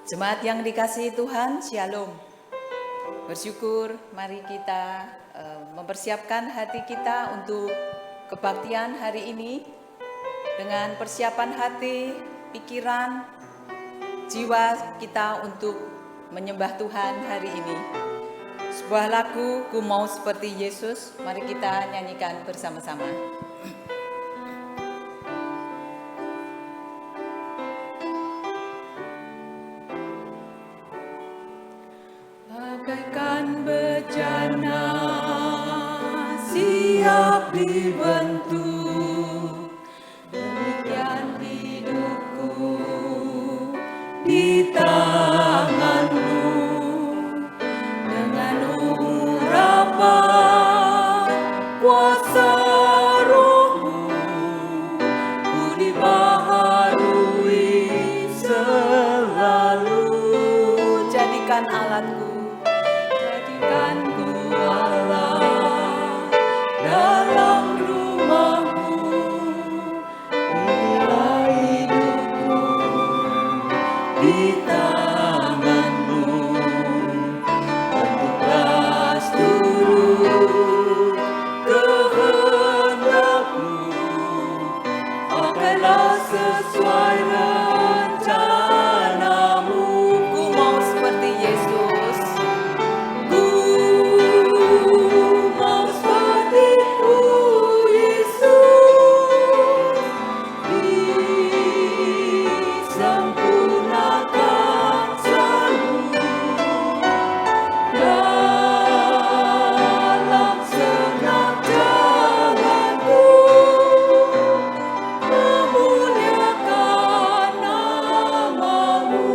Jemaat yang dikasihi Tuhan, Shalom. Bersyukur, mari kita mempersiapkan hati kita untuk kebaktian hari ini dengan persiapan hati, pikiran, jiwa kita untuk menyembah Tuhan hari ini. Sebuah lagu, Ku Mau Seperti Yesus, mari kita nyanyikan bersama-sama. Bagaikan bejana siap dibentuk, demikian hidupku di tangan-Mu. Dengan urapan kuasa Roh-Mu, ku dibaharui selalu. Jadikan alatku, jadikanku Allah dalam rumah-Mu. Inilah hidupku di tangan-Mu. Bentuklah seluruh kehendak-Mu, pakailah sesuai rencana-Mu. Ku mau seperti Yesus. Ku mau seperti-Mu, Yesus. Disempurnakan selalu dalam segenap jalanku, memuliakan nama-Mu.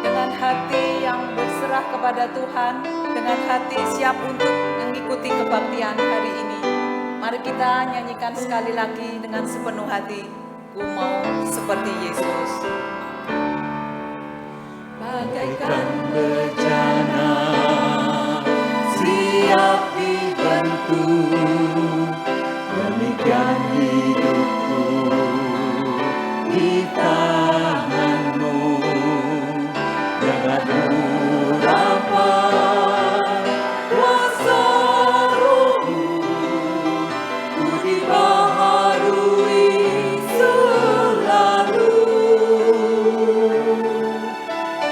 Dengan hati yang berserah kepada Tuhan, dengan hati siap untuk mengikuti kebaktian hari ini, mari kita nyanyikan sekali lagi dengan sepenuh hati, Ku mau seperti Yesus. Bagaikan bejana siap dibentuk, demikian hidupku di tangan-Mu. Jangan urapan kuasa Roh-Mu, ku dibaharui selalu.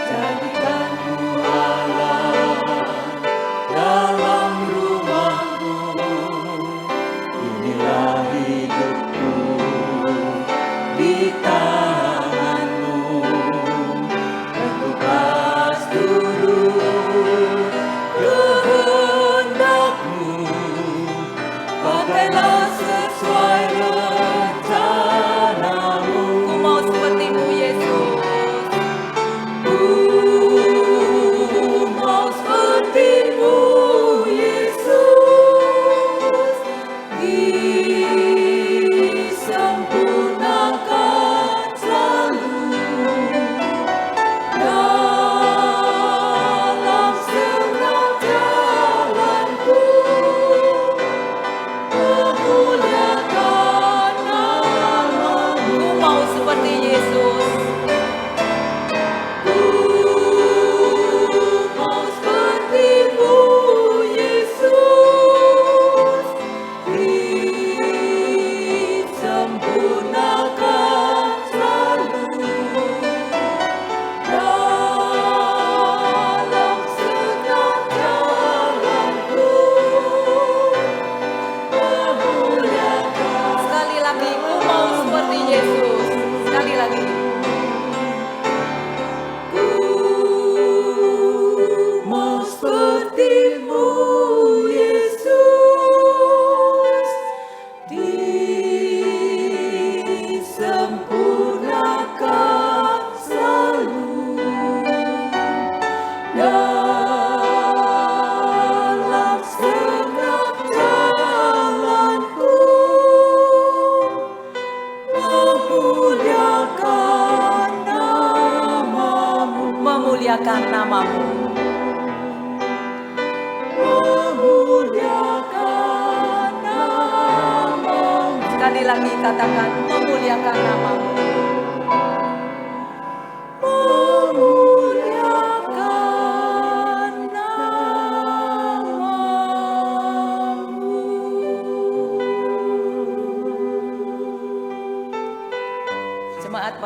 Jadikanku Allah dalam rumah-Mu. Inilah hidupku di tangan-Mu. Bentuklah seluruh kehendak-Mu, pakailah sesuai rencana-Mu. Ku mau seperti-Mu, Yesus. Ku mau seperti-Mu, Yesus. Disempurnakan selalu dalam segenap jalanku, memuliakan nama-Mu. Ku mau seperti Yesus. Ku mau seperti-Mu, Yesus. Disempurnakan selalu dalam segenap jalanku, memuliakan. Sekali lagi, ku mau seperti Yesus. Sekali lagi. Ku mau seperti-Mu, Yesus. Disempurnakan selalu dalam segenap jalanku, memuliakan nama-Mu. Memuliakan nama-Mu. Memuliakan nama-Mu. Sekali lagi katakan, memuliakan nama-Mu.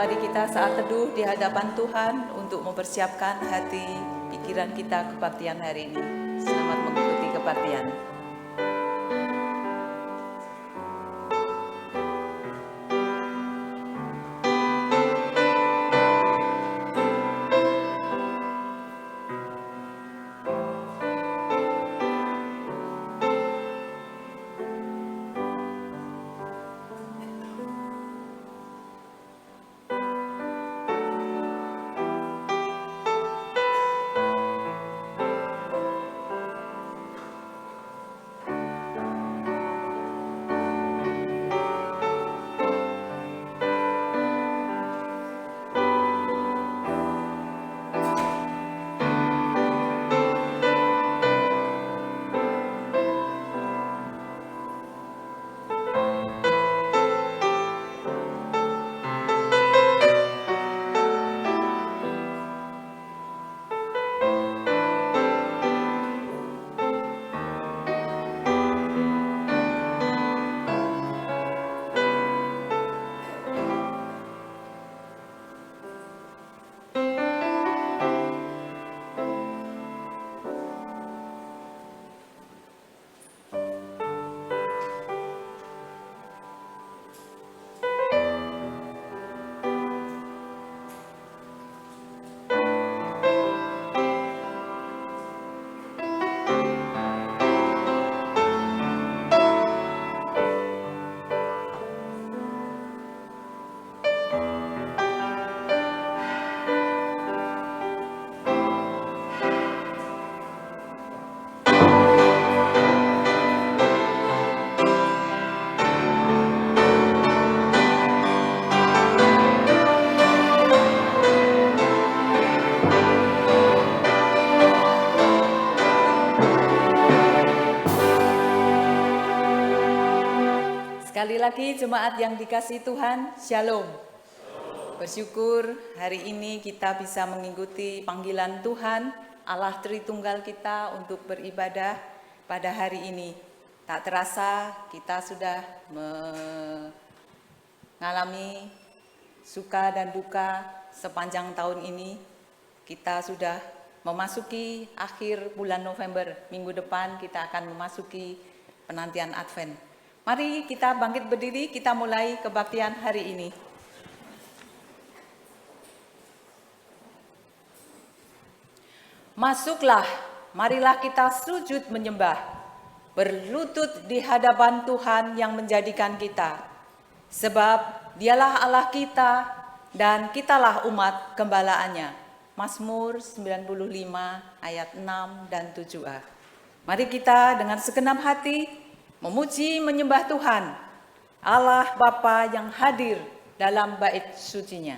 mari kita saat teduh di hadapan Tuhan untuk mempersiapkan hati pikiran kita kebaktian hari ini. Selamat mengikuti kebaktian. Sekali lagi jemaat yang dikasihi Tuhan, Shalom. Bersyukur hari ini kita bisa mengikuti panggilan Tuhan, Allah Tritunggal kita untuk beribadah pada hari ini. Tak terasa kita sudah mengalami suka dan duka sepanjang tahun ini. Kita sudah memasuki akhir bulan November, minggu depan kita akan memasuki penantian Advent. Mari kita bangkit berdiri, kita mulai kebaktian hari ini. Masuklah, marilah kita sujud menyembah, berlutut di hadapan Tuhan yang menjadikan kita. Sebab dialah Allah kita dan kitalah umat gembalaannya. Mazmur 95 ayat 6 dan 7a. Mari kita dengan segenap hati memuji menyembah Tuhan, Allah Bapa yang hadir dalam bait sucinya.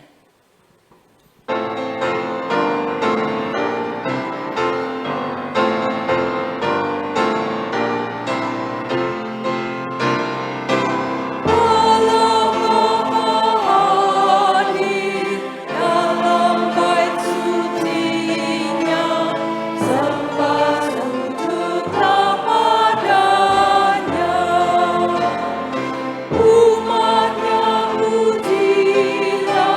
Umatnya pujilah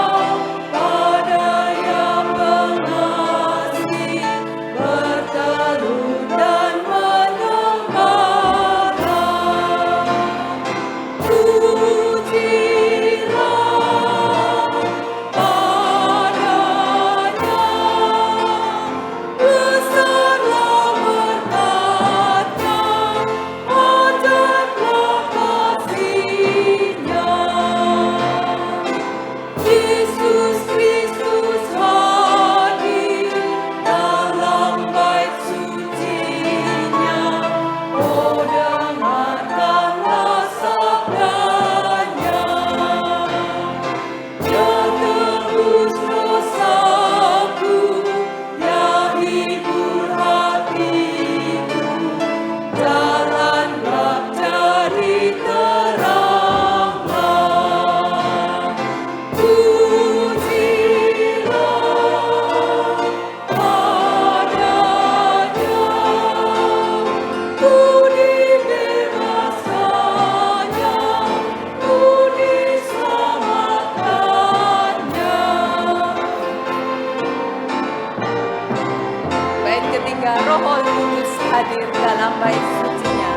sehingga Roh Kudus hadir dalam bait sucinya.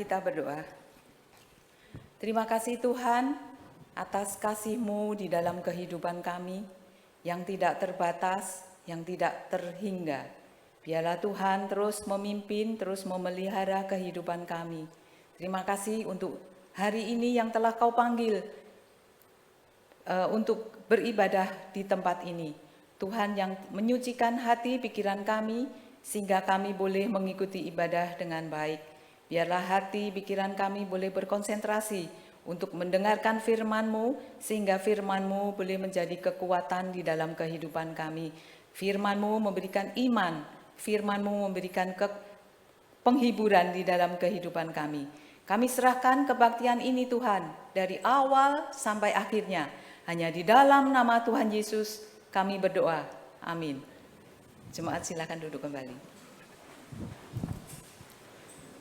Kita berdoa. Terima kasih Tuhan atas kasih-Mu di dalam kehidupan kami yang tidak terbatas, yang tidak terhingga. Biarlah Tuhan terus memimpin, terus memelihara kehidupan kami. Terima kasih untuk hari ini yang telah Kau panggil untuk beribadah di tempat ini. Tuhan yang menyucikan hati pikiran kami sehingga kami boleh mengikuti ibadah dengan baik. Biarlah hati, pikiran kami boleh berkonsentrasi untuk mendengarkan firman-Mu, sehingga firman-Mu boleh menjadi kekuatan di dalam kehidupan kami. Firman-Mu memberikan iman, firman-Mu memberikan penghiburan di dalam kehidupan kami. Kami serahkan kebaktian ini Tuhan, dari awal sampai akhirnya. Hanya di dalam nama Tuhan Yesus kami berdoa. Amin. Jemaat silakan duduk kembali.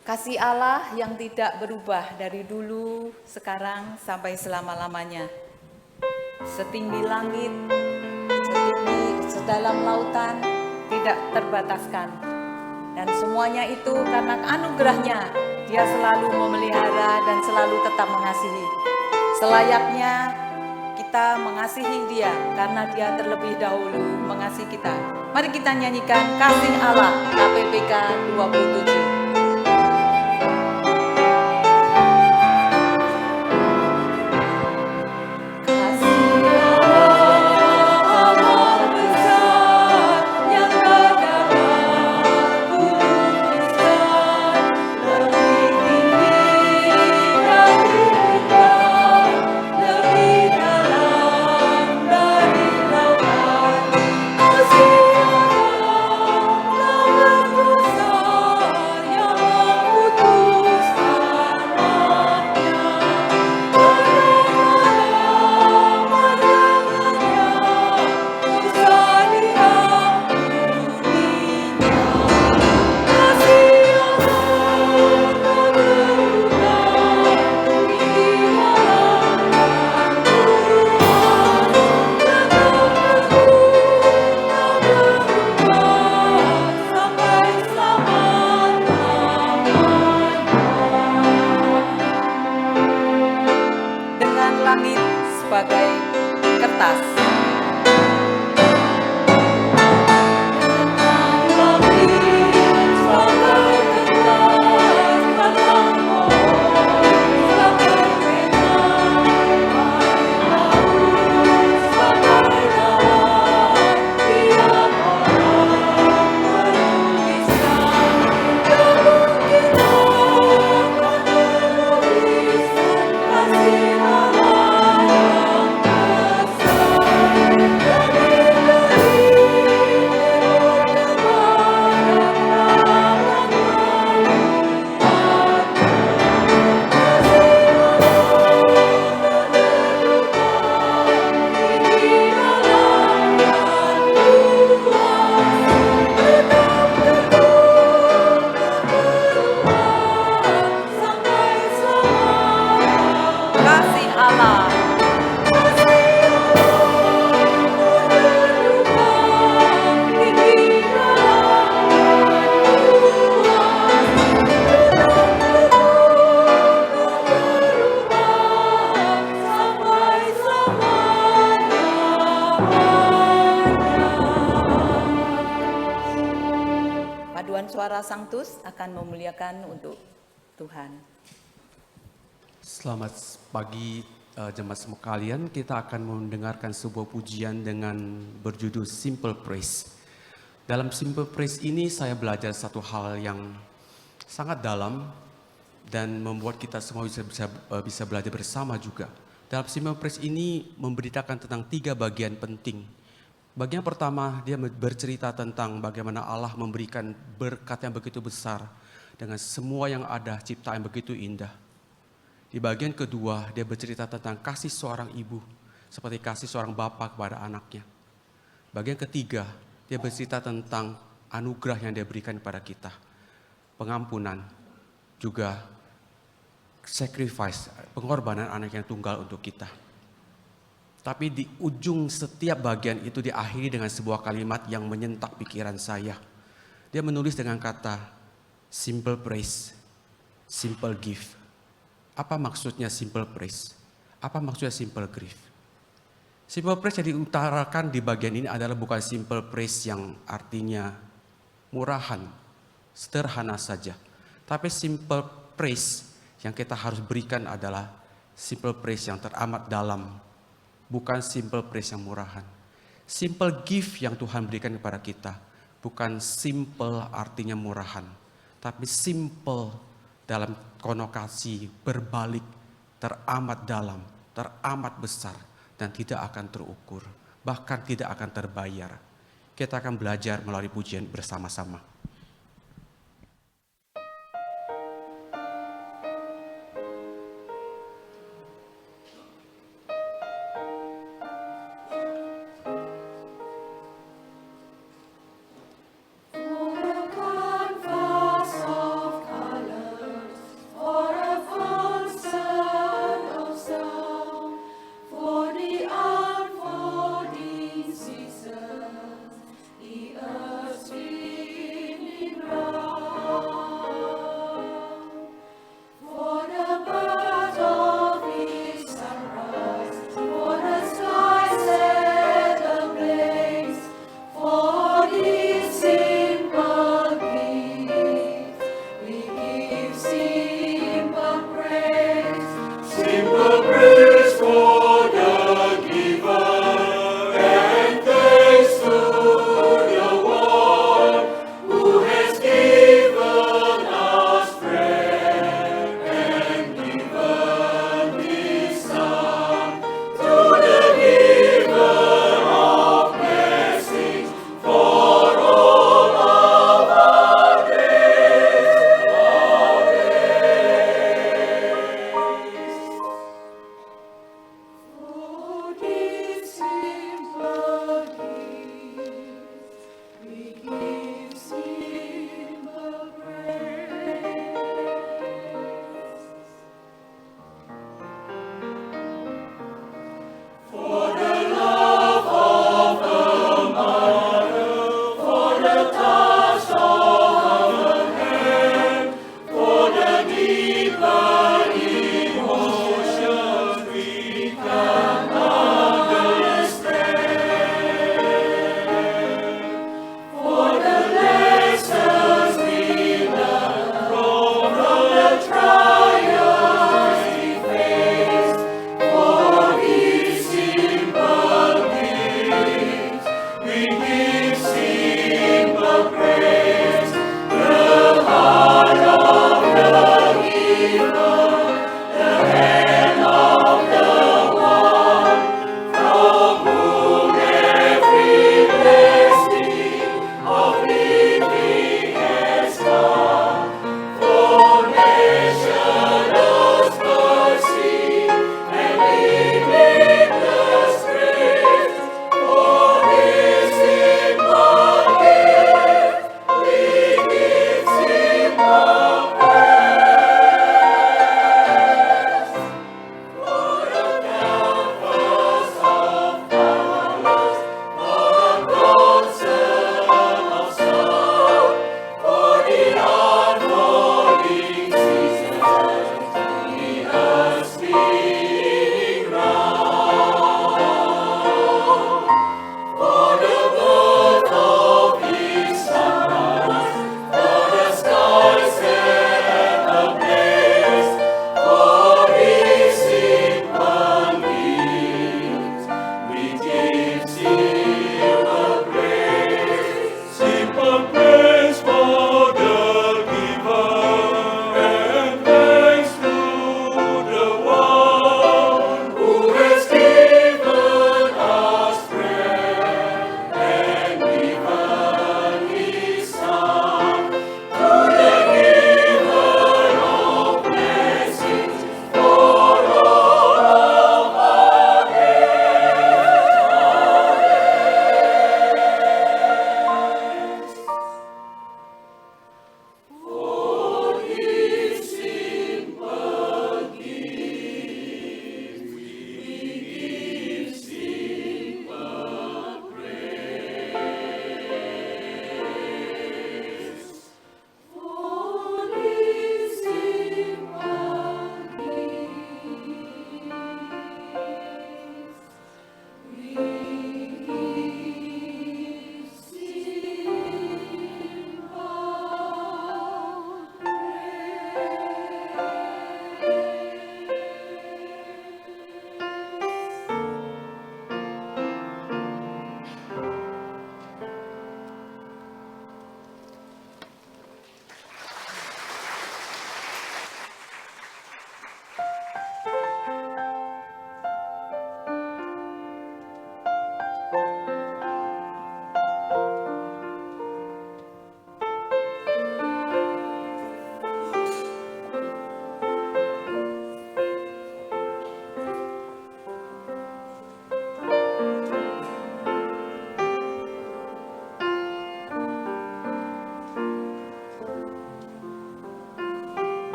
Kasih Allah yang tidak berubah dari dulu, sekarang, sampai selama-lamanya. Setinggi langit, sedalam lautan, tidak terbataskan. Dan semuanya itu karena anugerahnya, Dia selalu memelihara dan selalu tetap mengasihi. Selayaknya kita mengasihi Dia, karena Dia terlebih dahulu mengasihi kita. Mari kita nyanyikan Kasih Allah, KPPK 27. Paduan suara Sanctus akan memuliakan untuk Tuhan. Selamat pagi jemaat sekalian. Kita akan mendengarkan sebuah pujian dengan berjudul Simple Praise. Dalam Simple Praise ini saya belajar satu hal yang sangat dalam dan membuat kita semua bisa belajar bersama juga. Dalam Simple Praise ini memberitakan tentang 3 bagian penting. Bagian pertama, dia bercerita tentang bagaimana Allah memberikan berkat yang begitu besar dengan semua yang ada, ciptaan yang begitu indah. Di bagian kedua, dia bercerita tentang kasih seorang ibu, seperti kasih seorang bapa kepada anaknya. Bagian ketiga, dia bercerita tentang anugerah yang dia berikan kepada kita. Pengampunan, juga sacrifice, pengorbanan anak yang tunggal untuk kita. Tapi di ujung setiap bagian itu diakhiri dengan sebuah kalimat yang menyentak pikiran saya. Dia menulis dengan kata, simple praise, simple gift. Apa maksudnya simple praise? Apa maksudnya simple gift? Simple praise yang diutarakan di bagian ini adalah bukan simple praise yang artinya murahan, sederhana saja. Tapi simple praise yang kita harus berikan adalah simple praise yang teramat dalam. Bukan simple praise yang murahan. Simple gift yang Tuhan berikan kepada kita. Bukan simple artinya murahan. Tapi simple dalam konotasi berbalik, teramat dalam, teramat besar. Dan tidak akan terukur. Bahkan tidak akan terbayar. Kita akan belajar melalui pujian bersama-sama. The earth's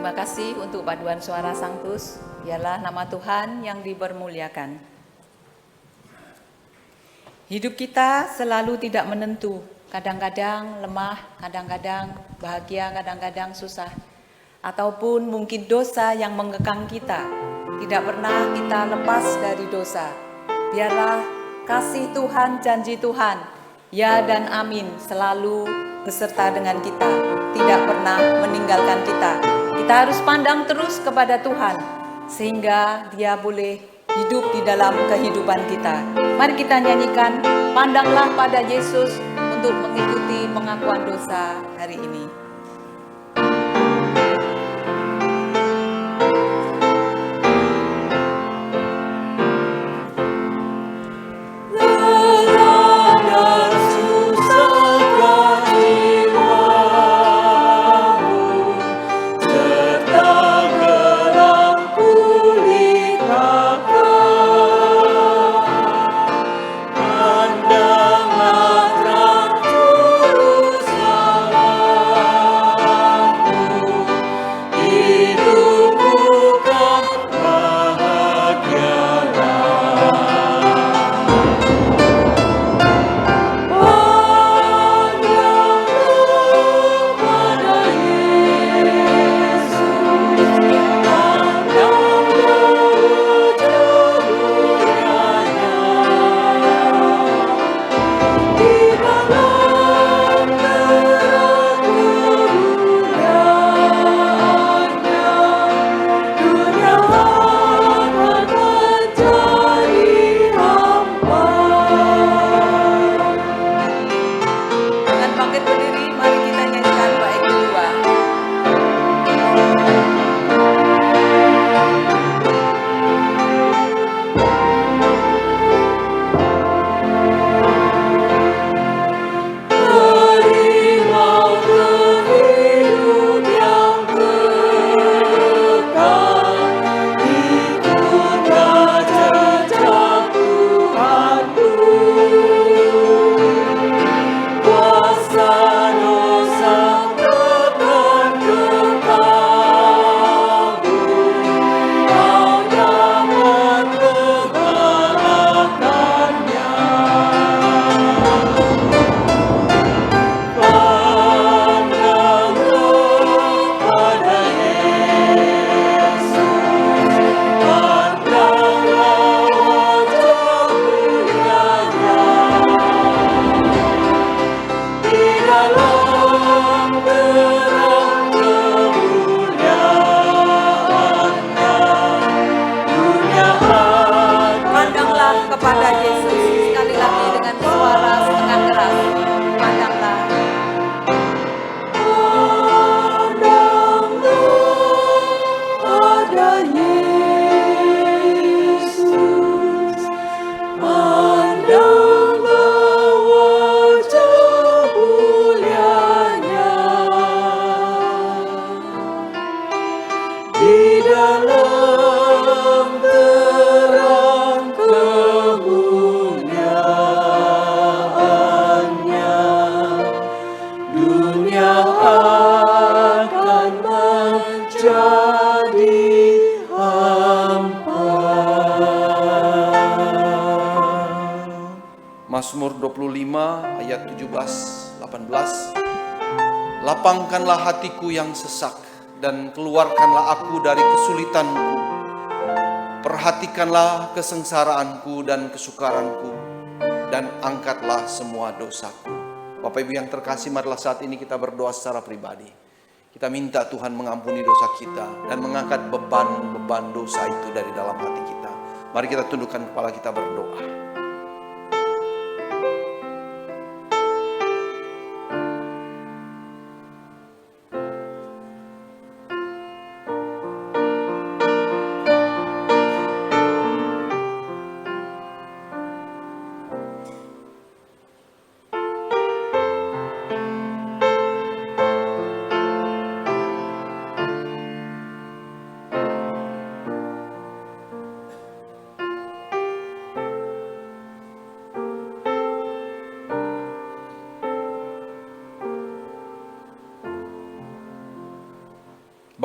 Terima kasih untuk paduan suara Sanctus. Biarlah nama Tuhan yang dipermuliakan. Hidup kita selalu tidak menentu. Kadang-kadang lemah, kadang-kadang bahagia, kadang-kadang susah. Ataupun mungkin dosa yang mengekang kita. Tidak pernah kita lepas dari dosa. Biarlah kasih Tuhan, janji Tuhan, ya dan amin, selalu beserta dengan kita. Tidak pernah meninggalkan kita. Kita harus pandang terus kepada Tuhan, sehingga Dia boleh hidup di dalam kehidupan kita. Mari kita nyanyikan, pandanglah pada Yesus untuk mengikuti pengakuan dosa hari ini. Mazmur 25 ayat 17-18. Lapangkanlah hatiku yang sesak dan keluarkanlah aku dari kesulitanku. Perhatikanlah kesengsaraanku dan kesukaranku dan angkatlah semua dosaku. Bapak Ibu yang terkasih, marilah saat ini kita berdoa secara pribadi. Kita minta Tuhan mengampuni dosa kita dan mengangkat beban-beban dosa itu dari dalam hati kita. Mari kita tundukkan kepala kita berdoa.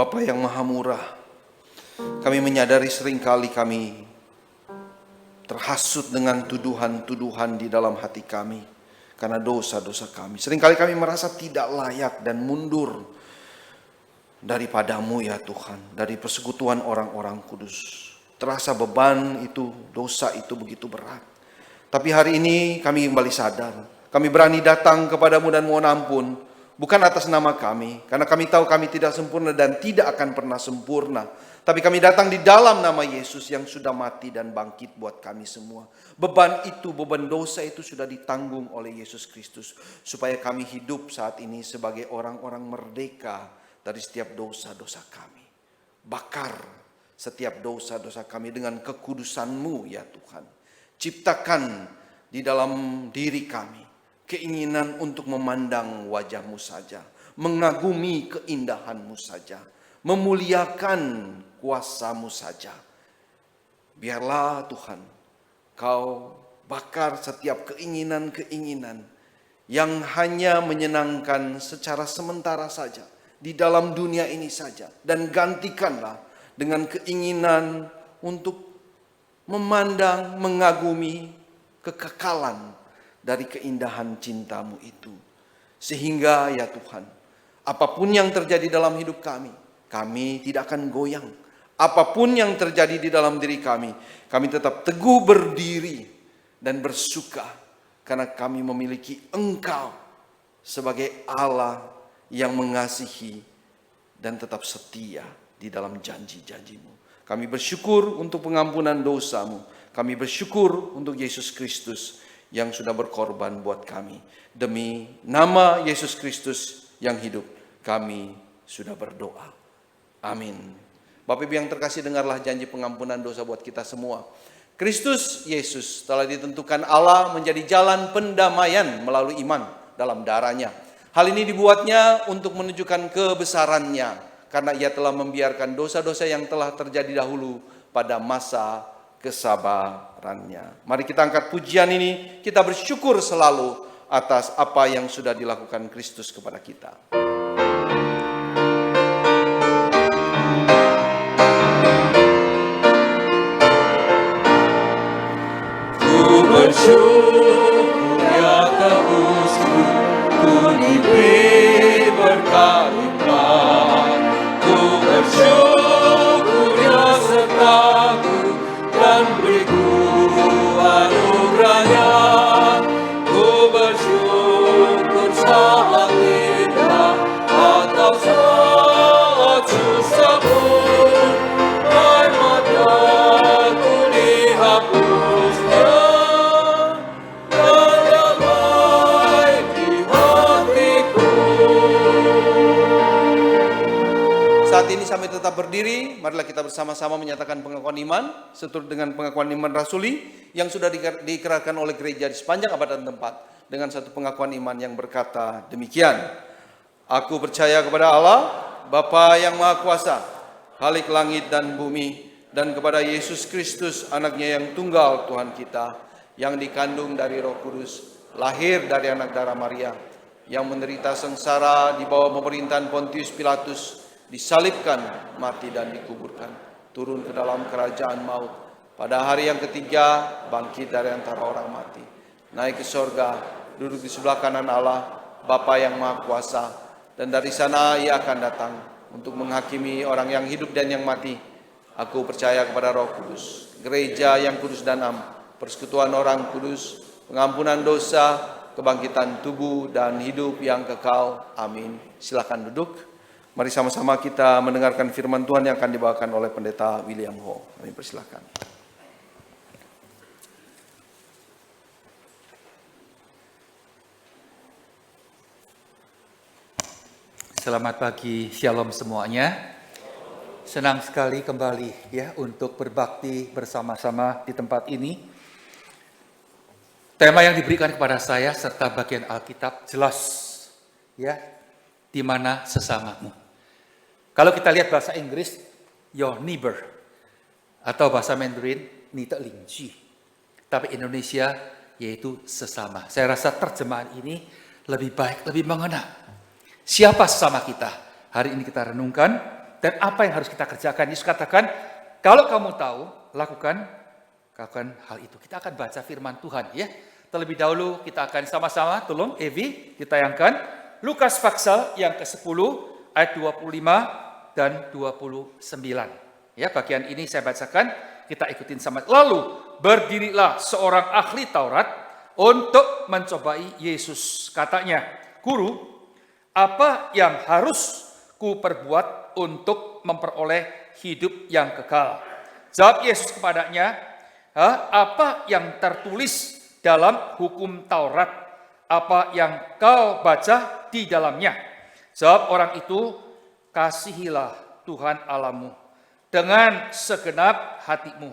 Bapa yang Maha Murah, kami menyadari seringkali kami terhasut dengan tuduhan-tuduhan di dalam hati kami karena dosa-dosa kami. Seringkali kami merasa tidak layak dan mundur daripadamu ya Tuhan, dari persekutuan orang-orang kudus. Terasa beban itu, dosa itu begitu berat. Tapi hari ini kami kembali sadar, kami berani datang kepadamu dan mohon ampun, bukan atas nama kami, karena kami tahu kami tidak sempurna dan tidak akan pernah sempurna. Tapi kami datang di dalam nama Yesus yang sudah mati dan bangkit buat kami semua. Beban itu, beban dosa itu sudah ditanggung oleh Yesus Kristus. Supaya kami hidup saat ini sebagai orang-orang merdeka dari setiap dosa-dosa kami. Bakar setiap dosa-dosa kami dengan kekudusan-Mu ya Tuhan. Ciptakan di dalam diri kami keinginan untuk memandang wajah-Mu saja, mengagumi keindahan-Mu saja, memuliakan kuasa-Mu saja. Biarlah Tuhan, Kau bakar setiap keinginan-keinginan yang hanya menyenangkan secara sementara saja, di dalam dunia ini saja. Dan gantikanlah dengan keinginan untuk memandang, mengagumi kekekalan dari keindahan cinta-Mu itu. Sehingga ya Tuhan, apapun yang terjadi dalam hidup kami tidak akan goyang. Apapun yang terjadi di dalam diri kami tetap teguh berdiri dan bersuka. Karena kami memiliki Engkau sebagai Allah yang mengasihi dan tetap setia di dalam janji-janji-Mu. Kami bersyukur untuk pengampunan dosa-Mu. Kami bersyukur untuk Yesus Kristus yang sudah berkorban buat kami. Demi nama Yesus Kristus yang hidup, kami sudah berdoa. Amin. Bapak Ibu yang terkasih, dengarlah janji pengampunan dosa buat kita semua. Kristus Yesus telah ditentukan Allah menjadi jalan pendamaian melalui iman dalam darah-Nya. Hal ini dibuatnya untuk menunjukkan kebesaran-Nya, karena Ia telah membiarkan dosa-dosa yang telah terjadi dahulu pada masa kesabaran-Nya. Mari kita angkat pujian ini, kita bersyukur selalu atas apa yang sudah dilakukan Kristus kepada kita. Bersyukur ya tebusku, ku diberi berkat lipat. Ku bersyukur ya sertaku dan beriku anugerahnya. Ku bersyukur saat indah atau saat susah pun, air mataku dihapusnya. Saat ini sampai tetap berdiri, marilah kita bersama-sama menyatakan pengakuan iman seturut dengan pengakuan iman rasuli yang sudah diikrarkan oleh gereja di sepanjang abad dan tempat, dengan satu pengakuan iman yang berkata demikian. Aku percaya kepada Allah, Bapa yang Maha Kuasa, Khalik langit dan bumi, dan kepada Yesus Kristus, anaknya yang tunggal Tuhan kita, yang dikandung dari Roh Kudus, lahir dari anak darah Maria, yang menderita sengsara di bawah pemerintahan Pontius Pilatus, disalibkan, mati dan dikuburkan, turun ke dalam kerajaan maut. Pada hari yang ketiga, bangkit dari antara orang mati, naik ke sorga, duduk di sebelah kanan Allah, Bapa yang Maha Kuasa, dan dari sana Ia akan datang untuk menghakimi orang yang hidup dan yang mati. Aku percaya kepada Roh Kudus, gereja yang kudus dan am, persekutuan orang kudus, pengampunan dosa, kebangkitan tubuh dan hidup yang kekal. Amin. Silakan duduk. Mari sama-sama kita mendengarkan firman Tuhan yang akan dibawakan oleh Pendeta William Ho. Kami persilakan. Selamat pagi, shalom semuanya. Senang sekali kembali ya untuk berbakti bersama-sama di tempat ini. Tema yang diberikan kepada saya serta bagian Alkitab jelas ya, di mana sesamamu. Kalau kita lihat bahasa Inggris, your neighbor, atau bahasa Mandarin, ni te ling ji. Tapi Indonesia yaitu sesama. Saya rasa terjemahan ini lebih baik, lebih mengena. Siapa sesama kita? Hari ini kita renungkan dan apa yang harus kita kerjakan. Yesus katakan, kalau kamu tahu, lakukan hal itu. Kita akan baca firman Tuhan ya. Terlebih dahulu kita akan sama-sama, tolong Evi ditayangkan Lukas pasal yang ke-10 ayat 25 dan 29. Ya, bagian ini saya bacakan, kita ikutin sama. Lalu berdirilah seorang ahli Taurat untuk mencobai Yesus. Katanya, "Guru, apa yang harus ku perbuat untuk memperoleh hidup yang kekal?" Jawab Yesus kepadanya, "Apa yang tertulis dalam hukum Taurat? Apa yang kau baca di dalamnya?" Jawab orang itu, "Kasihilah Tuhan Allahmu dengan segenap hatimu,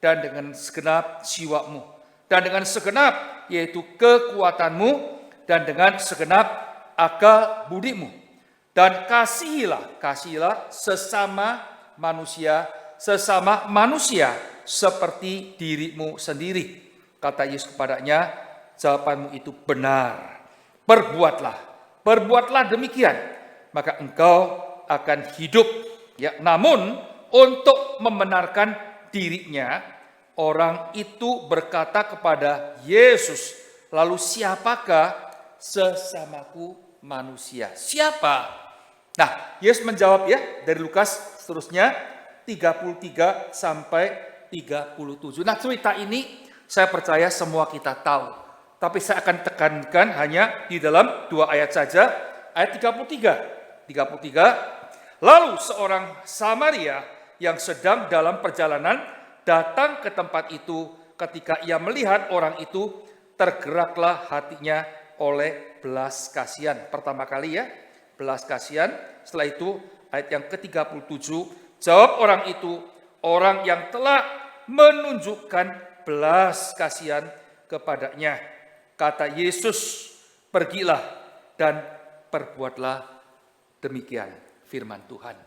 dan dengan segenap jiwamu, dan dengan segenap yaitu kekuatanmu, dan dengan segenap akal budimu. Dan kasihilah sesama manusia seperti dirimu sendiri." Kata Yesus kepadanya, "Jawabanmu itu benar. Perbuatlah demikian, maka engkau akan hidup." Ya, namun untuk membenarkan dirinya, orang itu berkata kepada Yesus, "Lalu siapakah sesamaku manusia?" Siapa? Nah, Yesus menjawab ya, dari Lukas seterusnya 33 sampai 37. Nah, cerita ini saya percaya semua kita tahu. Tapi saya akan tekankan hanya di dalam 2 ayat saja. Ayat 33. Lalu seorang Samaria yang sedang dalam perjalanan datang ke tempat itu. Ketika ia melihat orang itu, tergeraklah hatinya oleh belas kasihan. Pertama kali ya, belas kasihan. Setelah itu ayat yang ke-37, jawab orang itu, orang yang telah menunjukkan belas kasihan kepadanya. Kata Yesus, "Pergilah dan perbuatlah demikian." Firman Tuhan,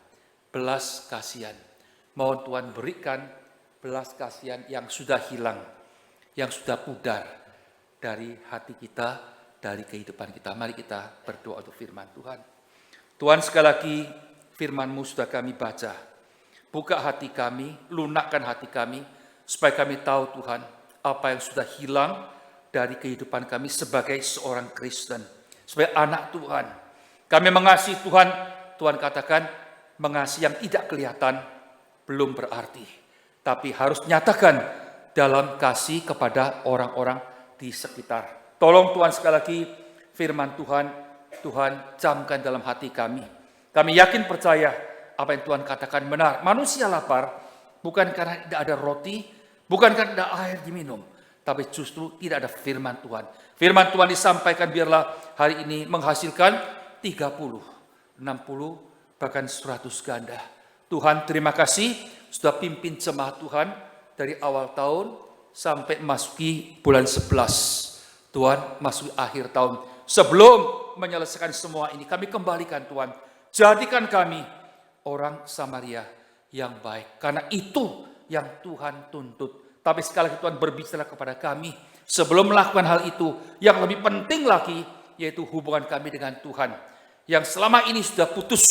belas kasihan. Mohon Tuhan berikan belas kasihan yang sudah hilang, yang sudah pudar dari hati kita, dari kehidupan kita. Mari kita berdoa untuk firman Tuhan. Tuhan, sekali lagi firman-Mu sudah kami baca. Buka hati kami, lunakkan hati kami, supaya kami tahu Tuhan, apa yang sudah hilang dari kehidupan kami sebagai seorang Kristen, sebagai anak Tuhan. Kami mengasihi Tuhan. Tuhan katakan, mengasihi yang tidak kelihatan belum berarti, tapi harus nyatakan dalam kasih kepada orang-orang di sekitar. Tolong Tuhan sekali lagi firman Tuhan camkan dalam hati kami. Kami yakin percaya apa yang Tuhan katakan benar. Manusia lapar bukan karena tidak ada roti, bukan karena tidak ada air diminum, tapi justru tidak ada firman Tuhan. Firman Tuhan disampaikan biarlah hari ini menghasilkan 30, 60, bahkan 100 ganda. Tuhan terima kasih sudah pimpin jemaat Tuhan dari awal tahun sampai masuki bulan 11. Tuhan masuki akhir tahun. Sebelum menyelesaikan semua ini, kami kembalikan Tuhan. Jadikan kami orang Samaria yang baik. Karena itu yang Tuhan tuntut. Tapi sekali lagi Tuhan berbicara kepada kami. Sebelum melakukan hal itu, yang lebih penting lagi, yaitu hubungan kami dengan Tuhan. Yang selama ini sudah putus,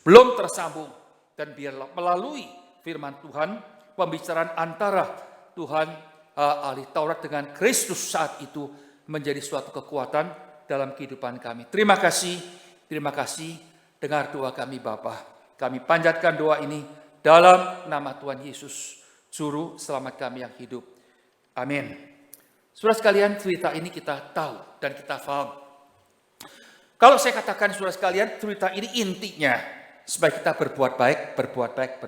belum tersambung. Dan biarlah melalui firman Tuhan, pembicaraan antara Tuhan, ahli Taurat dengan Kristus saat itu, menjadi suatu kekuatan dalam kehidupan kami. Terima kasih, dengar doa kami Bapa. Kami panjatkan doa ini dalam nama Tuhan Yesus, Juru Selamat kami yang hidup. Amin. Saudara sekalian, cerita ini kita tahu dan kita paham. Kalau saya katakan saudara sekalian, cerita ini intinya supaya kita berbuat baik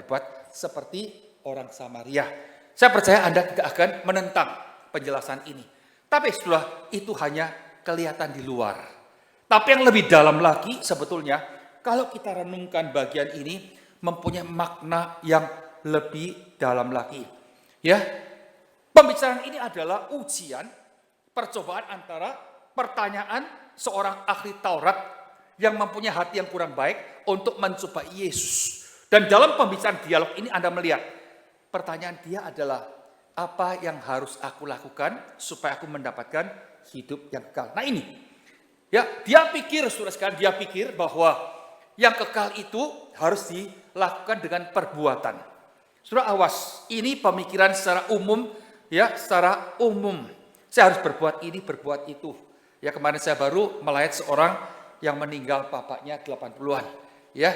seperti orang Samaria. Saya percaya Anda tidak akan menentang penjelasan ini. Tapi setelah itu hanya kelihatan di luar. Tapi yang lebih dalam lagi sebetulnya, kalau kita renungkan bagian ini mempunyai makna yang lebih dalam lagi. Ya, pembicaraan ini adalah ujian, percobaan antara pertanyaan seorang ahli Taurat yang mempunyai hati yang kurang baik untuk mencoba Yesus. Dan dalam pembicaraan dialog ini Anda melihat, pertanyaan dia adalah, apa yang harus aku lakukan supaya aku mendapatkan hidup yang kekal. Nah ini, ya dia pikir, saudara sekalian, dia pikir bahwa yang kekal itu harus dilakukan dengan perbuatan. Saudara awas, ini pemikiran secara umum, ya, secara umum. Saya harus berbuat ini, berbuat itu. Ya, kemarin saya baru melayat seorang yang meninggal bapaknya 80-an. Ya,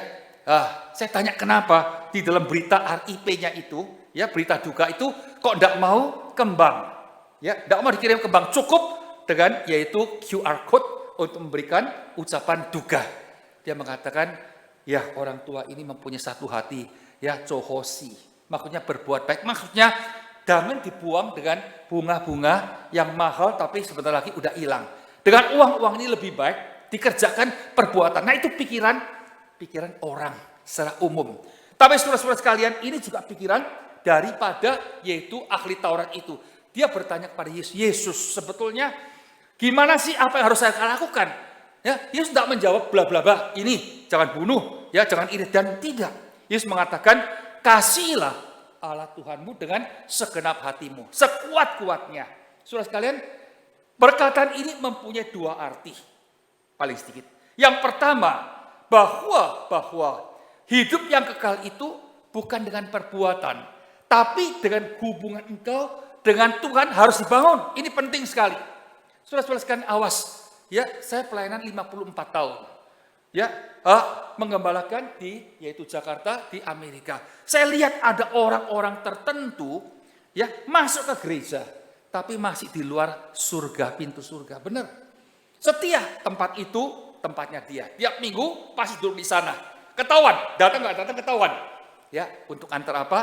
saya tanya kenapa di dalam berita RIP-nya itu, ya, berita duka itu kok tidak mau kembang. Ya, tidak mau dikirim kembang, cukup dengan yaitu QR code untuk memberikan ucapan duka. Dia mengatakan, ya, orang tua ini mempunyai satu hati, ya, cohosi. Maksudnya berbuat baik, maksudnya jangan dibuang dengan bunga-bunga yang mahal tapi sebentar lagi udah hilang. Dengan uang-uang ini lebih baik dikerjakan perbuatan. Nah, itu pikiran orang secara umum. Tapi saudara-saudara sekalian, ini juga pikiran daripada yaitu ahli Taurat itu. Dia bertanya kepada Yesus, Yesus sebetulnya gimana sih apa yang harus saya lakukan? Ya, Yesus tidak menjawab bla bla bla, ini jangan bunuh, ya jangan iri, dan tidak. Yesus mengatakan, kasihilah Allah Tuhanmu dengan segenap hatimu, sekuat-kuatnya. Saudara sekalian, perkataan ini mempunyai dua arti, paling sedikit. Yang pertama, bahwa hidup yang kekal itu bukan dengan perbuatan, tapi dengan hubungan engkau dengan Tuhan harus dibangun. Ini penting sekali. Saudara-saudara sekalian, awas. Ya, saya pelayanan 54 tahun. Ya, menggembalakan yaitu Jakarta, di Amerika. Saya lihat ada orang-orang tertentu ya masuk ke gereja, tapi masih di luar surga, pintu surga. Benar. Setia tempat itu tempatnya dia. Tiap minggu pasti duduk di sana. Ketahuan, datang nggak datang ketahuan. Ya, untuk antar apa?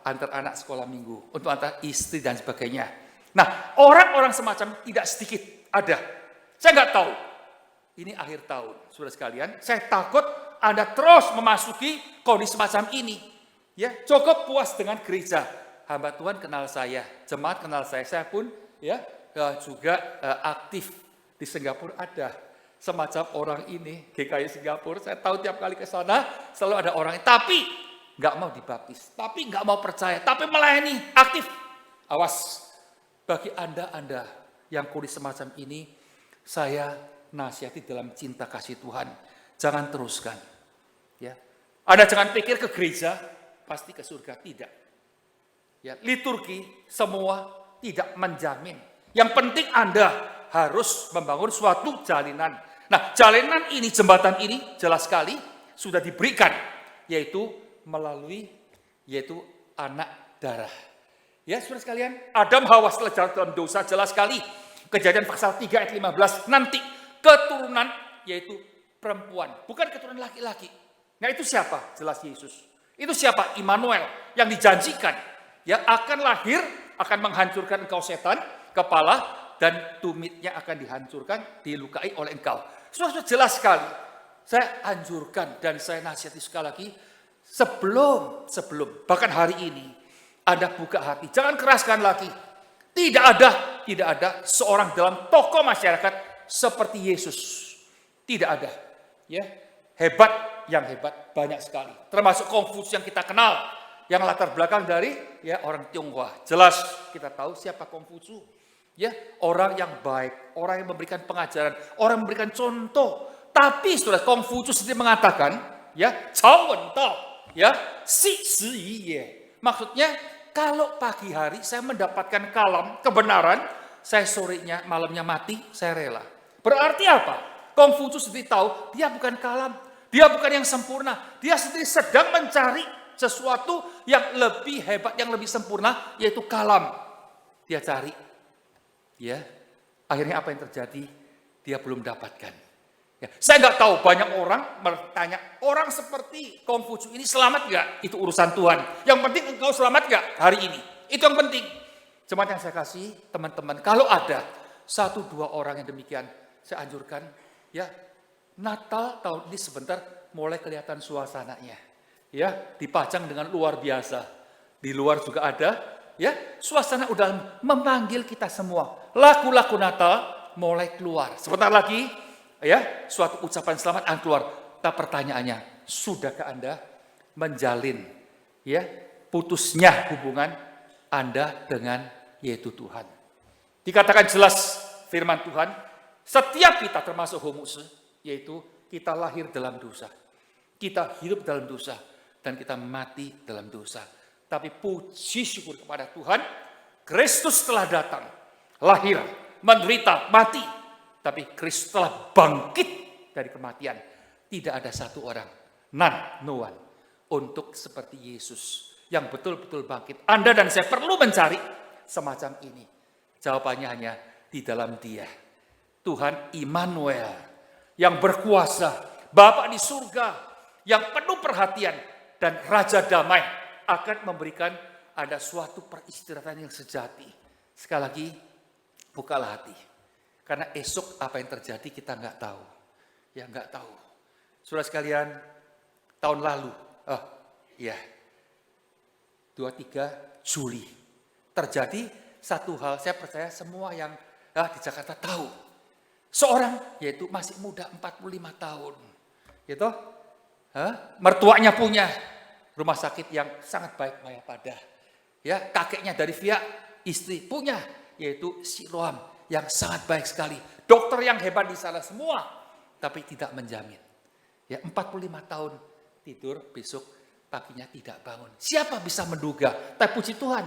Antar anak sekolah minggu, untuk antar istri dan sebagainya. Nah, orang-orang semacam tidak sedikit ada. Saya nggak tahu. Ini akhir tahun, saudara sekalian. Saya takut Anda terus memasuki kondisi semacam ini. Ya, cukup puas dengan gereja. Hamba Tuhan kenal saya, jemaat kenal saya. Saya pun ya juga aktif di Singapura ada semacam orang ini, GKI Singapura. Saya tahu tiap kali ke sana selalu ada orang, tapi nggak mau dibaptis, tapi nggak mau percaya, tapi melayani aktif. Awas, bagi Anda yang kondisi semacam ini, saya nasihati dalam cinta kasih Tuhan, jangan teruskan. Ya, Anda jangan pikir ke gereja pasti ke surga, tidak. Ya, liturgi semua tidak menjamin. Yang penting Anda harus membangun suatu jalinan. Nah, jalinan ini, jembatan ini jelas sekali sudah diberikan, yaitu melalui yaitu anak darah. Ya, saudara sekalian, Adam Hawa setelah jatuh dalam dosa jelas sekali. Kejadian pasal 3 ayat 15, nanti keturunan yaitu perempuan, bukan keturunan laki-laki. Nah, itu siapa? Jelas Yesus. Itu siapa? Immanuel yang dijanjikan. Ya, akan lahir, akan menghancurkan engkau setan, kepala, dan tumitnya akan dihancurkan, dilukai oleh engkau. Sudah jelas sekali. Saya anjurkan dan saya nasihati sekali lagi, sebelum, bahkan hari ini, Anda buka hati, jangan keraskan lagi. Tidak ada seorang dalam tokoh masyarakat seperti Yesus. Tidak ada. Ya, yang hebat banyak sekali. Termasuk Konfusius yang kita kenal, yang latar belakang dari ya orang Tionghoa. Jelas kita tahu siapa Konfusius. Ya, orang yang baik, orang yang memberikan pengajaran, orang yang memberikan contoh. Tapi saudara, Konfusius sendiri mengatakan, ya, cao wen dao, ya, xi shi yi ye. Maksudnya, kalau pagi hari saya mendapatkan kalam, kebenaran, saya sorenya, malamnya mati, saya rela. Berarti apa? Konfusius sendiri tahu, dia bukan kalam, dia bukan yang sempurna. Dia sendiri sedang mencari sesuatu yang lebih hebat, yang lebih sempurna, yaitu kalam. Dia cari. Ya, akhirnya apa yang terjadi? Dia belum dapatkan. Ya, saya nggak tahu, banyak orang bertanya, orang seperti Konfusius ini selamat nggak? Itu urusan Tuhan. Yang penting engkau selamat nggak hari ini? Itu yang penting. Jemaat yang saya kasih, teman-teman, kalau ada 1-2 orang yang demikian, saya anjurkan, ya, Natal tahun ini sebentar mulai kelihatan suasananya. Ya, dipajang dengan luar biasa. Di luar juga ada, ya, suasana udah memanggil kita semua. Lagu-lagu Natal mulai keluar. Sebentar lagi, ya, suatu ucapan selamat akan keluar. Tapi pertanyaannya, sudahkah Anda menjalin, ya, putusnya hubungan Anda dengan yaitu Tuhan? Dikatakan jelas firman Tuhan, setiap kita termasuk homus, yaitu kita lahir dalam dosa. Kita hidup dalam dosa dan kita mati dalam dosa. Tapi puji syukur kepada Tuhan, Kristus telah datang, lahir, menderita, mati. Tapi Kristus telah bangkit dari kematian. Tidak ada satu orang, no one, untuk seperti Yesus yang betul-betul bangkit. Anda dan saya perlu mencari semacam ini. Jawabannya hanya di dalam Dia. Tuhan Immanuel yang berkuasa, Bapa di surga yang penuh perhatian dan Raja damai akan memberikan ada suatu peristirahatan yang sejati. Sekali lagi, bukalah hati. Karena esok apa yang terjadi kita nggak tahu. Ya nggak tahu. Saudara sekalian, tahun lalu, 23 Juli, terjadi satu hal, saya percaya semua yang di Jakarta tahu. Seorang, yaitu masih muda 45 tahun. Gitu, mertuanya punya rumah sakit yang sangat baik Mayapada. Ya, kakeknya dari pihak istri punya, yaitu Siloam yang sangat baik sekali. Dokter yang hebat di sana semua, tapi tidak menjamin. Ya, 45 tahun tidur, besok paginya tidak bangun. Siapa bisa menduga? Tapi puji Tuhan,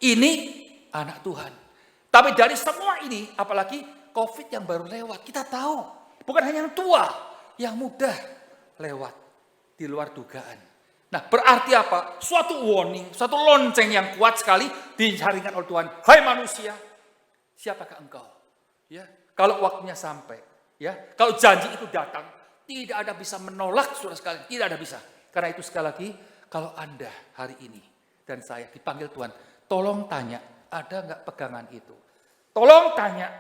ini anak Tuhan. Tapi dari semua ini, apalagi COVID yang baru lewat, kita tahu bukan hanya yang tua, yang muda lewat di luar dugaan. Nah, berarti apa? Suatu warning, suatu lonceng yang kuat sekali dijaringkan oleh Tuhan. Hai manusia, siapakah engkau? Ya, kalau waktunya sampai, ya, kalau janji itu datang, tidak ada bisa menolak, saudara sekalian, tidak ada bisa. Karena itu sekali lagi, kalau Anda hari ini dan saya dipanggil Tuhan, tolong tanya, ada nggak pegangan itu? Tolong tanya,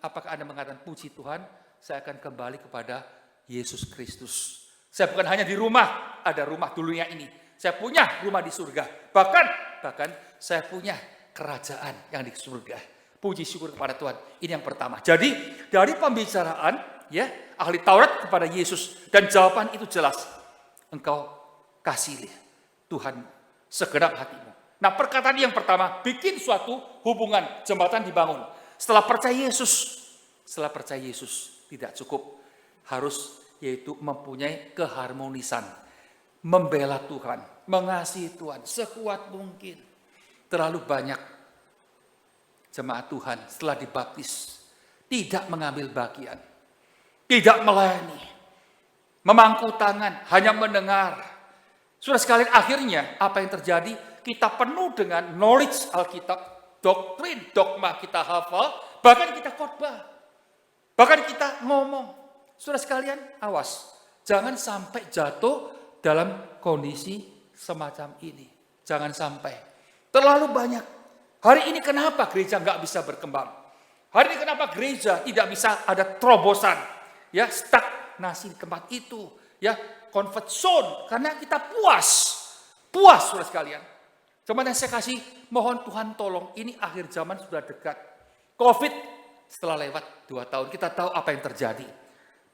apakah Anda mengatakan puji Tuhan, saya akan kembali kepada Yesus Kristus. Saya bukan hanya di rumah, ada rumah dulunya ini. Saya punya rumah di surga. Bahkan saya punya kerajaan yang di surga. Puji syukur kepada Tuhan. Ini yang pertama. Jadi dari pembicaraan ya ahli Taurat kepada Yesus dan jawaban itu jelas. Engkau kasihi Tuhan segenap hatimu. Nah, perkataan yang pertama bikin suatu hubungan jembatan dibangun. Setelah percaya Yesus tidak cukup. Harus yaitu mempunyai keharmonisan. Membela Tuhan, mengasihi Tuhan sekuat mungkin. Terlalu banyak jemaat Tuhan setelah dibaptis tidak mengambil bagian. Tidak melayani. Memangku tangan, hanya mendengar. Sudah sekalian akhirnya apa yang terjadi? Kita penuh dengan knowledge Alkitab, doktrin, dogma kita hafal, bahkan kita khotbah. Bahkan kita ngomong. Saudara sekalian, awas. Jangan sampai jatuh dalam kondisi semacam ini. Jangan sampai. Terlalu banyak. Hari ini kenapa gereja nggak bisa berkembang? Hari ini kenapa gereja tidak bisa ada terobosan? Ya, stagnasi di tempat itu. Ya, comfort zone. Karena kita puas. Puas, saudara sekalian. Cuma yang saya kasih, mohon Tuhan tolong. Ini akhir zaman sudah dekat. COVID setelah lewat 2 tahun, kita tahu apa yang terjadi.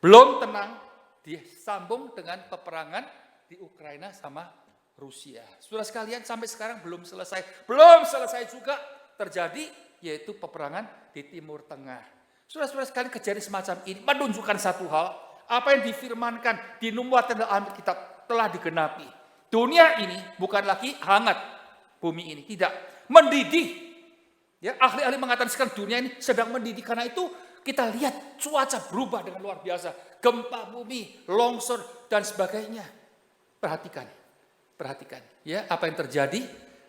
Belum tenang, disambung dengan peperangan di Ukraina sama Rusia. Saudara sekalian, sampai sekarang belum selesai. Belum selesai juga terjadi, yaitu peperangan di Timur Tengah. Saudara-saudara sekalian, kejadian semacam ini menunjukkan satu hal. Apa yang difirmankan, dinubuatkan dalam Alkitab telah digenapi. Dunia ini bukan lagi hangat, bumi ini. Tidak, mendidih. Ya, ahli-ahli mengatakan sekarang dunia ini sedang mendidih. Karena itu kita lihat cuaca berubah dengan luar biasa. Gempa bumi, longsor, dan sebagainya. Perhatikan. Ya, apa yang terjadi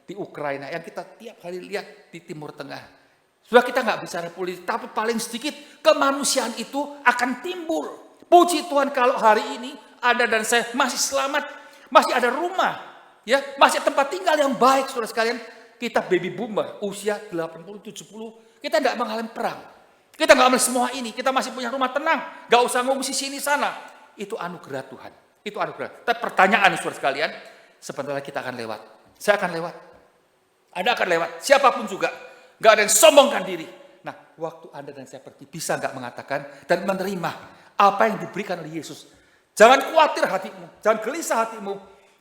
di Ukraina. Yang kita tiap hari lihat di Timur Tengah. Sudah kita nggak bicara politik, tapi paling sedikit kemanusiaan itu akan timbul. Puji Tuhan kalau hari ini Anda dan saya masih selamat. Masih ada rumah. Ya, masih tempat tinggal yang baik, saudara sekalian. Kita baby boomer, usia 80-70. Kita nggak mengalami perang. Kita nggak ambil semua ini, kita masih punya rumah tenang, nggak usah ngungsi sini sana. Itu anugerah Tuhan, itu anugerah. Tapi pertanyaan saudara sekalian, sebentar lagi kita akan lewat. Saya akan lewat, Anda akan lewat, siapapun juga, nggak ada yang sombongkan diri. Nah, waktu Anda dan saya pergi, bisa nggak mengatakan dan menerima apa yang diberikan oleh Yesus? Jangan khawatir hatimu, jangan gelisah hatimu.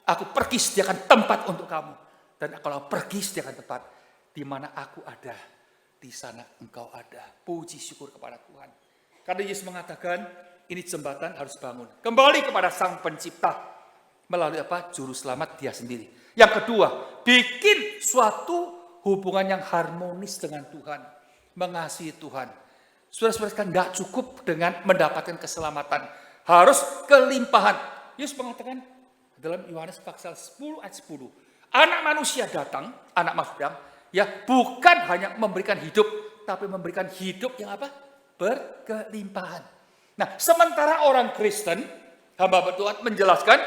Aku pergi sediakan tempat untuk kamu. Dan kalau pergi sediakan tempat, di mana aku ada, di sana engkau ada. Puji syukur kepada Tuhan. Karena Yesus mengatakan, ini jembatan harus bangun. Kembali kepada Sang Pencipta. Melalui apa? Juru selamat dia sendiri. Yang kedua, bikin suatu hubungan yang harmonis dengan Tuhan. Mengasihi Tuhan. Saudara-saudara sekalian, tidak cukup dengan mendapatkan keselamatan. Harus kelimpahan. Yesus mengatakan dalam Yohanes pasal 10 ayat 10. Anak manusia datang, anak manusia ya bukan hanya memberikan hidup, tapi memberikan hidup yang apa? Berkelimpahan. Nah, sementara orang Kristen, hamba Tuhan menjelaskan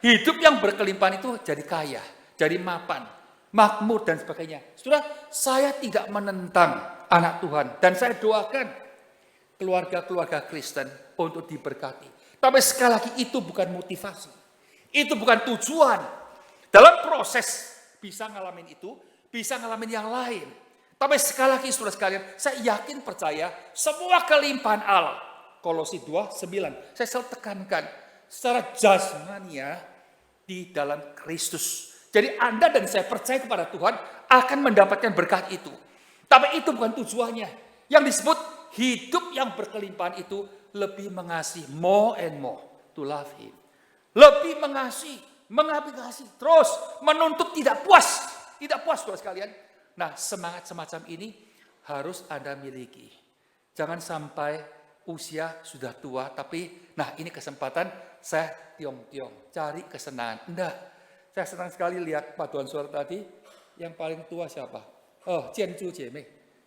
hidup yang berkelimpahan itu jadi kaya, jadi mapan, makmur dan sebagainya. Saudara, saya tidak menentang anak Tuhan dan saya doakan keluarga-keluarga Kristen untuk diberkati. Tapi sekali lagi itu bukan motivasi. Itu bukan tujuan. Dalam proses bisa ngalamin itu, bisa ngalamin yang lain. Tapi sekali lagi saudara sekalian, saya yakin percaya semua kelimpahan Allah. Kolose 2:9. Saya selalu tekankan secara jasmania di dalam Kristus. Jadi Anda dan saya percaya kepada Tuhan akan mendapatkan berkat itu. Tapi itu bukan tujuannya. Yang disebut hidup yang berkelimpahan itu lebih mengasihi, more and more to love Him. Lebih mengasihi, mengabdi, terus menuntut tidak puas saudara sekalian. Nah, semangat semacam ini harus Anda miliki. Jangan sampai usia sudah tua, tapi nah ini kesempatan saya tiong-tiong, cari kesenangan. Enggak, saya senang sekali lihat paduan suara tadi, yang paling tua siapa? Oh, Cianju Jeme.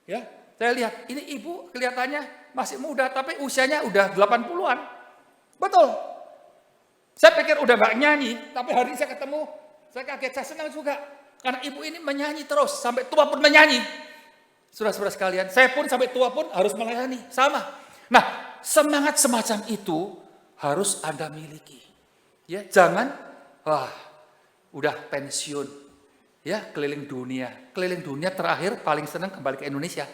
Ya, saya lihat ini ibu kelihatannya masih muda, tapi usianya udah 80-an. Betul. Saya pikir udah gak nyanyi, tapi hari ini saya ketemu, saya kaget, saya senang juga. Karena ibu ini menyanyi terus, sampai tua pun menyanyi. Saudara-saudara sekalian, saya pun sampai tua pun harus melayani, sama. Nah, semangat semacam itu harus Anda miliki. Ya, jangan, udah pensiun, ya keliling dunia terakhir paling senang kembali ke Indonesia.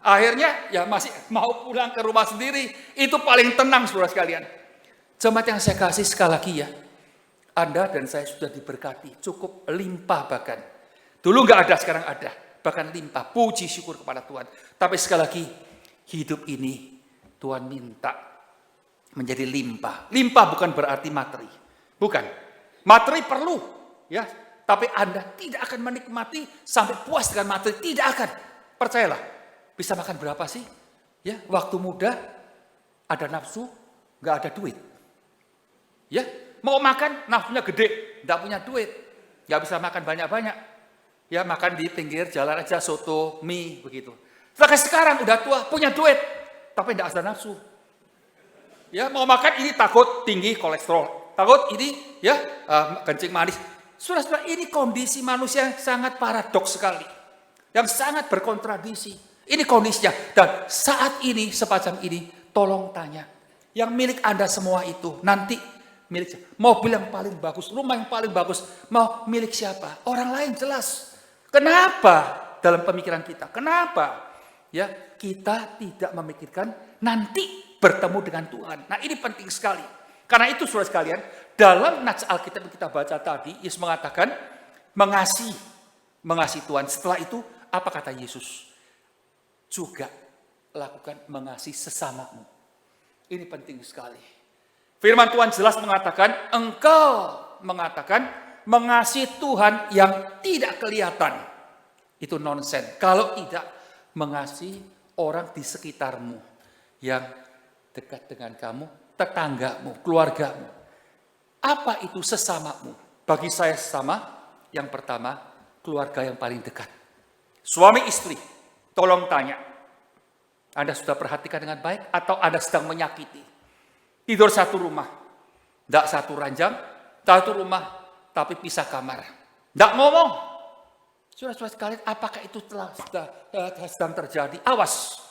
Akhirnya ya masih mau pulang ke rumah sendiri, itu paling tenang saudara sekalian. Jemaat yang saya kasih sekali lagi ya, Anda dan saya sudah diberkati, cukup limpah bahkan. Dulu nggak ada, sekarang ada, bahkan limpah. Puji syukur kepada Tuhan. Tapi sekali lagi, hidup ini Tuhan minta menjadi limpah. Limpah bukan berarti materi, bukan. Materi perlu, ya. Tapi Anda tidak akan menikmati sampai puas dengan materi, tidak akan. Percayalah, bisa makan berapa sih? Ya, waktu muda ada nafsu, nggak ada duit. Ya, mau makan nafsunya gede, nggak punya duit, nggak bisa makan banyak-banyak. Ya, makan di pinggir jalan aja soto, mie begitu. Sekarang udah tua, punya duit, tapi nggak ada nafsu. Ya, mau makan ini takut tinggi kolesterol, takut ini ya kencing manis. Saudara-saudara, ini kondisi manusia yang sangat paradoks sekali, yang sangat berkontradiksi. Ini kondisinya. Dan saat ini, semacam ini, tolong tanya. Yang milik Anda semua itu, nanti milik siapa? Mobil yang paling bagus, rumah yang paling bagus, mau milik siapa? Orang lain jelas. Kenapa dalam pemikiran kita? Kenapa? Ya, kita tidak memikirkan nanti bertemu dengan Tuhan. Nah, ini penting sekali. Karena itu saudara sekalian, dalam nats Alkitab yang kita baca tadi, Yesus mengatakan mengasihi Tuhan. Setelah itu, apa kata Yesus? Juga lakukan mengasihi sesamamu. Ini penting sekali. Firman Tuhan jelas mengatakan, engkau mengatakan mengasihi Tuhan yang tidak kelihatan. Itu nonsen. Kalau tidak mengasihi orang di sekitarmu yang dekat dengan kamu, tetanggamu, keluargamu. Apa itu sesamamu? Bagi saya sesama, yang pertama, keluarga yang paling dekat. Suami istri, tolong tanya. Anda sudah perhatikan dengan baik atau Anda sedang menyakiti? Tidur satu rumah, tidak satu ranjang, satu rumah, tapi pisah kamar. Tidak ngomong. Saudara-saudara sekalian, apakah itu sedang terjadi? Awas.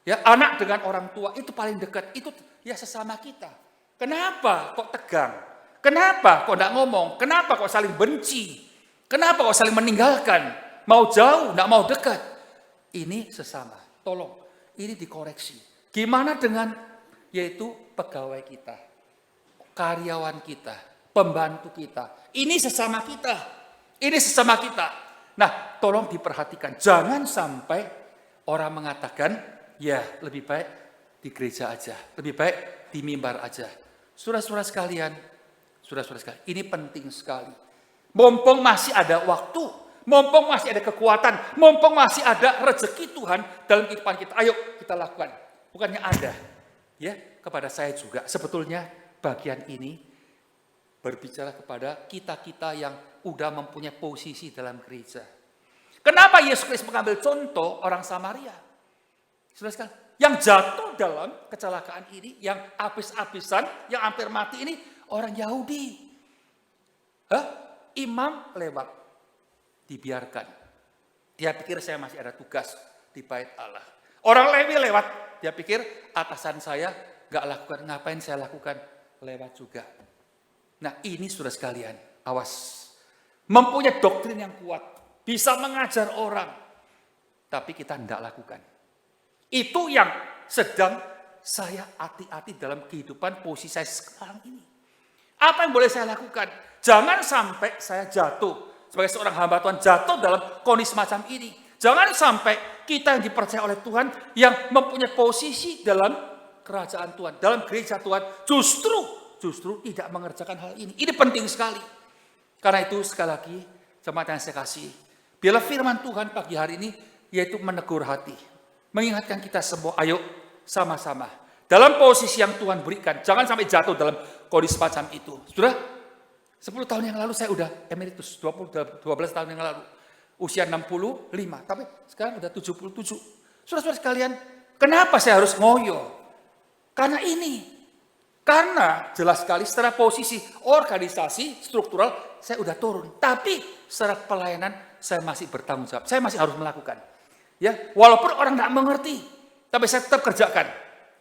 Ya, anak dengan orang tua itu paling dekat, itu ya sesama kita. Kenapa kok tegang? Kenapa kok tidak ngomong? Kenapa kok saling benci? Kenapa kok saling meninggalkan? Mau jauh, tidak mau dekat? Ini sesama. Tolong, ini dikoreksi. Gimana dengan yaitu pegawai kita, karyawan kita, pembantu kita. Ini sesama kita. Ini sesama kita. Nah, tolong diperhatikan. Jangan sampai orang mengatakan, ya lebih baik di gereja aja. Lebih baik di mimbar aja. Saudara-saudara sekalian, ini penting sekali. Mumpung masih ada waktu, mumpung masih ada kekuatan, mumpung masih ada rezeki Tuhan dalam kehidupan kita, ayo kita lakukan. Bukannya ada, ya kepada saya juga. Sebetulnya bagian ini berbicara kepada kita-kita yang udah mempunyai posisi dalam gereja. Kenapa Yesus Kristus mengambil contoh orang Samaria? Saudara sekalian, yang jatuh dalam kecelakaan ini, yang habis-habisan, yang hampir mati ini orang Yahudi. Imam lewat, dibiarkan. Dia pikir saya masih ada tugas di bait Allah. Orang Lewi lewat, dia pikir atasan saya gak lakukan, ngapain saya lakukan? Lewat juga. Nah ini saudara sekalian, awas. Mempunyai doktrin yang kuat, bisa mengajar orang, tapi kita tidak lakukan. Itu yang sedang saya hati-hati dalam kehidupan posisi saya sekarang ini. Apa yang boleh saya lakukan? Jangan sampai saya jatuh sebagai seorang hamba Tuhan, jatuh dalam kondisi semacam ini. Jangan sampai kita yang dipercaya oleh Tuhan, yang mempunyai posisi dalam kerajaan Tuhan, dalam gereja Tuhan, justru tidak mengerjakan hal ini. Ini penting sekali. Karena itu sekali lagi, jemaat yang saya kasih, biarlah firman Tuhan pagi hari ini, yaitu menegur hati. Mengingatkan kita semua, ayo sama-sama. Dalam posisi yang Tuhan berikan, jangan sampai jatuh dalam kondisi semacam itu. Sudah 10 tahun yang lalu saya udah emeritus, 12 tahun yang lalu. Usia 65, tapi sekarang udah 77. Saudara-saudara sekalian, kenapa saya harus ngoyo? Karena jelas sekali secara posisi organisasi, struktural, saya udah turun. Tapi secara pelayanan, saya masih bertanggung jawab. Saya masih harus melakukan. Ya, walaupun orang tidak mengerti, tapi saya tetap kerjakan.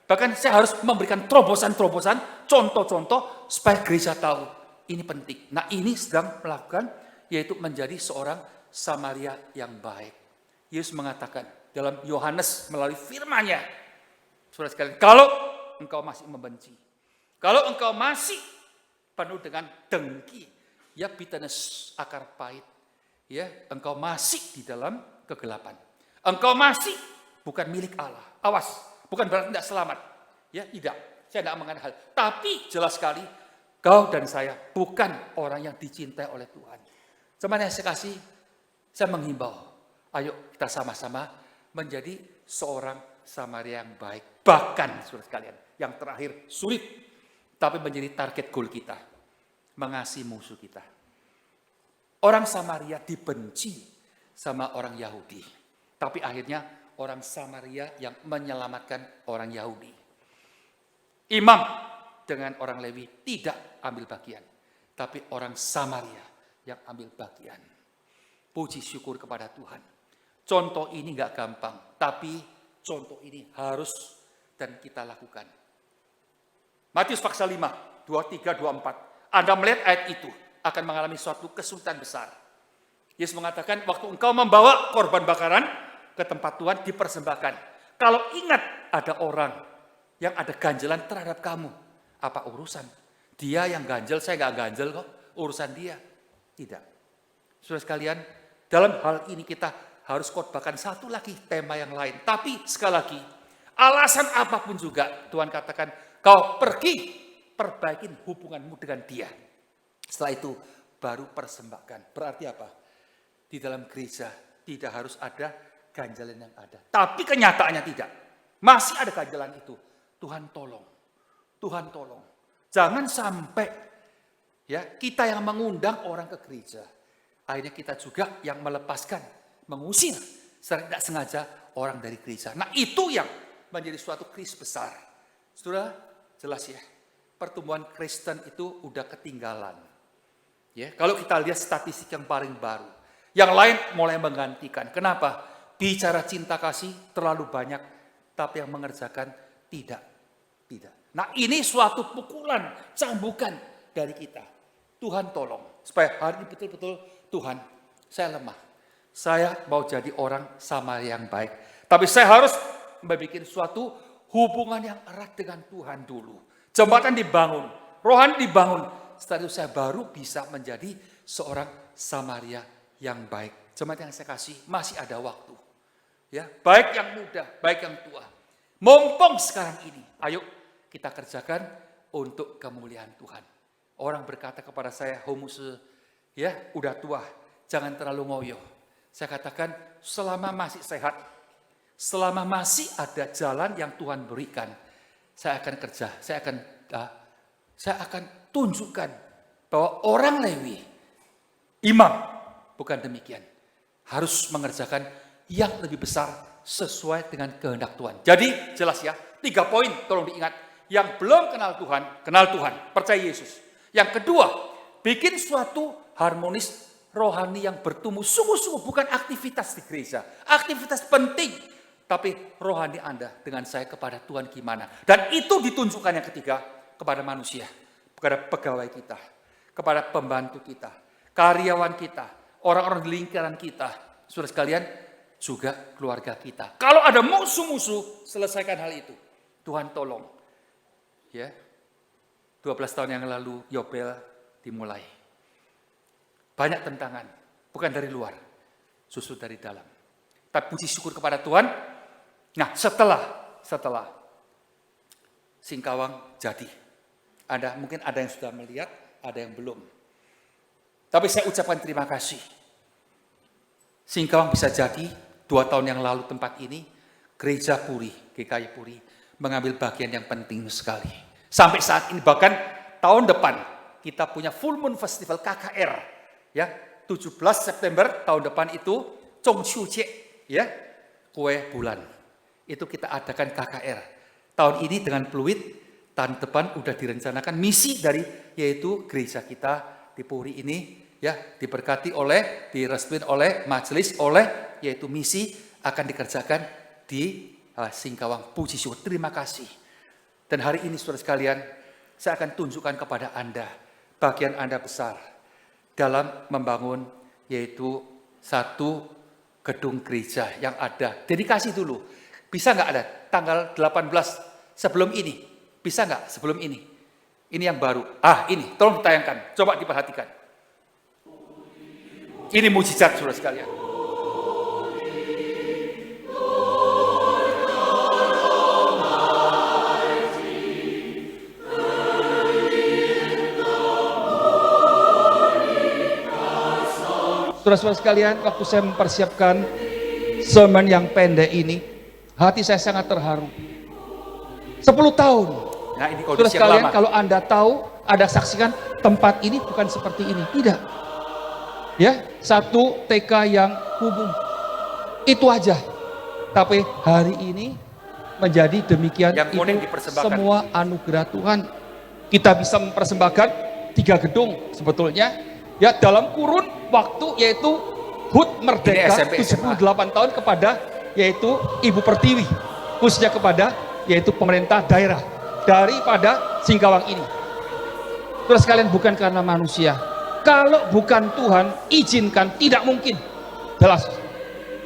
Bahkan saya harus memberikan terobosan-terobosan, contoh-contoh, supaya gereja tahu ini penting. Nah ini sedang melakukan, yaitu menjadi seorang Samaria yang baik. Yesus mengatakan dalam Yohanes melalui firman-Nya, saudara sekalian, kalau engkau masih membenci, kalau engkau masih penuh dengan dengki, ya bitterness, akar pahit, ya engkau masih di dalam kegelapan. Engkau masih bukan milik Allah. Awas, bukan berarti tidak selamat. Ya tidak, saya tidak mengenal hal. Tapi jelas sekali, kau dan saya bukan orang yang dicintai oleh Tuhan. Cuman yang saya kasih, saya menghimbau, ayo kita sama-sama menjadi seorang Samaria yang baik. Bahkan, saudara sekalian, yang terakhir sulit, tapi menjadi target goal kita. Mengasihi musuh kita. Orang Samaria dibenci sama orang Yahudi. Tapi akhirnya orang Samaria yang menyelamatkan orang Yahudi. Imam dengan orang Lewi tidak ambil bagian. Tapi orang Samaria yang ambil bagian. Puji syukur kepada Tuhan. Contoh ini gak gampang, tapi contoh ini harus dan kita lakukan. Matius pasal 5, 23, 24. Anda melihat ayat itu akan mengalami suatu kesulitan besar. Yesus mengatakan, waktu engkau membawa korban bakaran ke tempat Tuhan dipersembahkan. Kalau ingat ada orang yang ada ganjelan terhadap kamu, apa urusan? Dia yang ganjel, saya gak ganjel kok. Urusan dia. Tidak. Saudara sekalian, dalam hal ini kita harus khotbahkan satu lagi tema yang lain. Tapi sekali lagi, alasan apapun juga Tuhan katakan, kau pergi, perbaikin hubunganmu dengan dia. Setelah itu baru persembahkan. Berarti apa? Di dalam gereja tidak harus ada ganjalan yang ada. Tapi kenyataannya tidak. Masih ada ganjalan itu. Tuhan tolong. Tuhan tolong. Jangan sampai ya kita yang mengundang orang ke gereja. Akhirnya kita juga yang melepaskan, mengusir secara tidak sengaja orang dari gereja. Nah itu yang menjadi suatu krisis besar. Saudara, jelas ya, pertumbuhan Kristen itu udah ketinggalan. Ya, kalau kita lihat statistik yang paling baru, yang lain mulai menggantikan. Kenapa? Bicara cinta kasih terlalu banyak, tapi yang mengerjakan tidak. Nah ini suatu pukulan, cambukan dari kita. Tuhan tolong, supaya hari ini betul-betul Tuhan, saya lemah. Saya mau jadi orang Samaria yang baik. Tapi saya harus membuat suatu hubungan yang erat dengan Tuhan dulu. Jembatan dibangun, rohani dibangun. Setelah itu saya baru bisa menjadi seorang Samaria yang baik. Jemaat yang saya kasih, masih ada waktu. Ya, baik yang muda, baik yang tua. Mumpung sekarang ini, ayo kita kerjakan untuk kemuliaan Tuhan. Orang berkata kepada saya, homose, ya udah tua, jangan terlalu ngoyo. Saya katakan, selama masih sehat, selama masih ada jalan yang Tuhan berikan, saya akan kerja, saya akan tunjukkan bahwa orang Lewi, imam, bukan demikian, harus mengerjakan yang lebih besar sesuai dengan kehendak Tuhan. Jadi jelas ya, 3 poin tolong diingat. Yang belum kenal Tuhan, percaya Yesus. Yang kedua, bikin suatu harmonis rohani yang bertumbuh sungguh-sungguh, bukan aktivitas di gereja. Aktivitas penting, tapi rohani Anda dengan saya kepada Tuhan gimana. Dan itu ditunjukkan yang ketiga, kepada manusia, kepada pegawai kita, kepada pembantu kita, karyawan kita, orang-orang di lingkaran kita, saudara sekalian, juga keluarga kita. Kalau ada musuh-musuh, selesaikan hal itu. Tuhan tolong. Ya, 12 tahun yang lalu Yobel dimulai. Banyak tentangan, bukan dari luar, justru dari dalam. Tapi puji syukur kepada Tuhan. Nah, setelah Singkawang jadi. Mungkin ada yang sudah melihat, ada yang belum. Tapi saya ucapkan terima kasih. Singkawang bisa jadi 2 tahun yang lalu tempat ini, Gereja Puri, GKI Puri, mengambil bagian yang penting sekali. Sampai saat ini, bahkan tahun depan, kita punya Full Moon Festival KKR. Ya, 17 September tahun depan itu, Zhongqiucie, ya, kue bulan. Itu kita adakan KKR. Tahun ini dengan Pluit, tahun depan udah direncanakan misi dari, yaitu gereja kita di Puri ini, ya, diberkati direstuin oleh majelis, yaitu misi akan dikerjakan di Singkawang. Puji syukur, terima kasih. Dan hari ini saudara sekalian, saya akan tunjukkan kepada Anda, bagian Anda besar dalam membangun, yaitu satu gedung gereja yang ada. Dedikasi dulu, bisa nggak ada tanggal 18 sebelum ini? Bisa nggak sebelum ini? Ini yang baru. Ini, tolong ditayangkan, coba diperhatikan. Ini mujizat saudara sekalian. Saudara-saudara sekalian, waktu saya mempersiapkan sermon yang pendek ini, hati saya sangat terharu. 10 tahun. Nah, ini saudara sekalian, kalau Anda tahu, Anda saksikan tempat ini bukan seperti ini. Tidak. Ya, satu TK yang kumuh. Itu aja. Tapi hari ini menjadi demikian, yang itu semua anugerah Tuhan. Kita bisa mempersembahkan 3 gedung sebetulnya. Ya, dalam kurun waktu yaitu HUT Merdeka 78 tahun kepada yaitu Ibu Pertiwi, khususnya kepada yaitu pemerintah daerah daripada Singkawang ini. Terus sekalian, bukan karena manusia. Kalau bukan Tuhan izinkan, tidak mungkin. Jelas.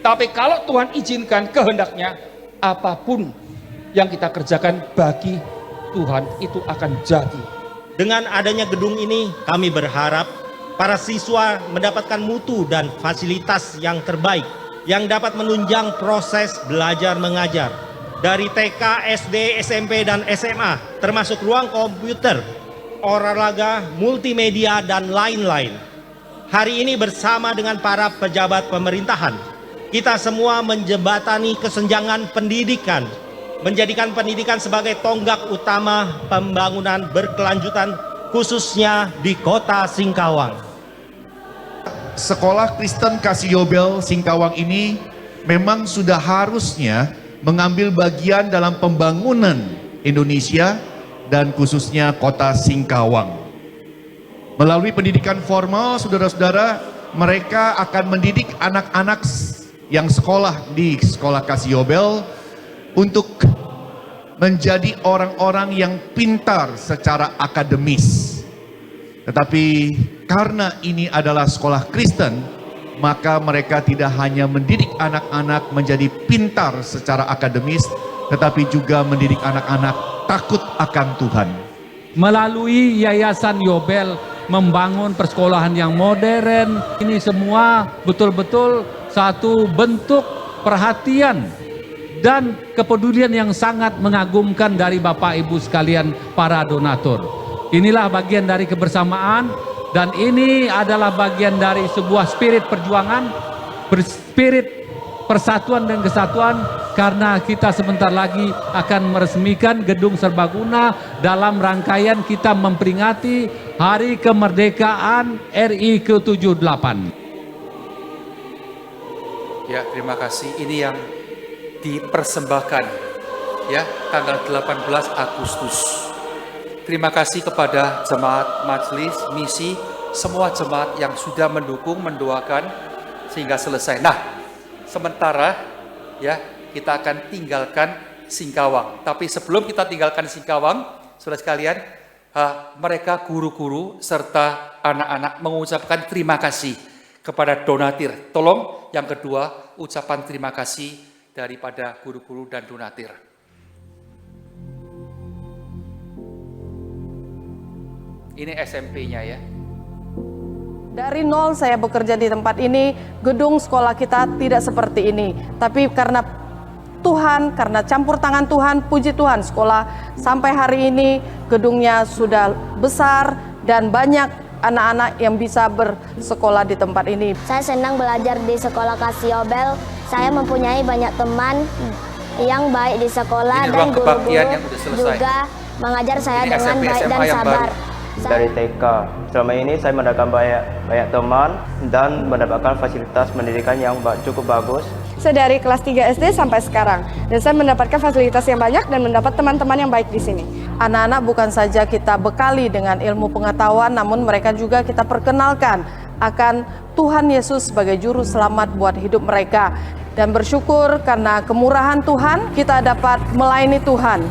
Tapi kalau Tuhan izinkan kehendaknya, apapun yang kita kerjakan bagi Tuhan itu akan jadi. Dengan adanya gedung ini, kami berharap para siswa mendapatkan mutu dan fasilitas yang terbaik yang dapat menunjang proses belajar mengajar dari TK, SD, SMP, dan SMA, termasuk ruang komputer, olahraga, multimedia, dan lain-lain. Hari ini bersama dengan para pejabat pemerintahan, kita semua menjembatani kesenjangan pendidikan, menjadikan pendidikan sebagai tonggak utama pembangunan berkelanjutan, khususnya di kota Singkawang. Sekolah Kristen Kasih Yobel Singkawang ini memang sudah harusnya mengambil bagian dalam pembangunan Indonesia dan khususnya kota Singkawang. Melalui pendidikan formal, saudara-saudara, mereka akan mendidik anak-anak yang sekolah di Sekolah Kasih Yobel untuk menjadi orang-orang yang pintar secara akademis. Tetapi karena ini adalah sekolah Kristen, maka mereka tidak hanya mendidik anak-anak menjadi pintar secara akademis, tetapi juga mendidik anak-anak takut akan Tuhan. Melalui Yayasan Yobel membangun persekolahan yang modern, ini semua betul-betul satu bentuk perhatian dan kepedulian yang sangat mengagumkan dari Bapak Ibu sekalian para donatur. Inilah bagian dari kebersamaan dan ini adalah bagian dari sebuah spirit perjuangan, spirit persatuan dan kesatuan, karena kita sebentar lagi akan meresmikan gedung serbaguna dalam rangkaian kita memperingati Hari Kemerdekaan RI ke-78. Ya, terima kasih. Ini yang dipersembahkan ya tanggal 18 Agustus. Terima kasih kepada jemaat majelis, misi, semua jemaat yang sudah mendukung, mendoakan sehingga selesai. Nah, sementara ya kita akan tinggalkan Singkawang. Tapi sebelum kita tinggalkan Singkawang, saudara sekalian, mereka guru-guru serta anak-anak mengucapkan terima kasih kepada donatir. Tolong yang kedua, ucapan terima kasih daripada guru-guru dan donatir. Ini SMP-nya ya. Dari nol saya bekerja di tempat ini, gedung sekolah kita tidak seperti ini. Tapi karena Tuhan, karena campur tangan Tuhan, puji Tuhan, sekolah sampai hari ini gedungnya sudah besar dan banyak anak-anak yang bisa bersekolah di tempat ini. Saya senang belajar di sekolah Kasiobel. Saya mempunyai banyak teman yang baik di sekolah dan guru-guru juga mengajar saya dengan baik dan sabar. Dari TK, selama ini saya mendapatkan banyak teman dan mendapatkan fasilitas pendidikan yang cukup bagus. Saya dari kelas 3 SD sampai sekarang, dan saya mendapatkan fasilitas yang banyak dan mendapat teman-teman yang baik di sini. Anak-anak bukan saja kita bekali dengan ilmu pengetahuan, namun mereka juga kita perkenalkan akan Tuhan Yesus sebagai juru selamat buat hidup mereka. Dan bersyukur karena kemurahan Tuhan, kita dapat melayani Tuhan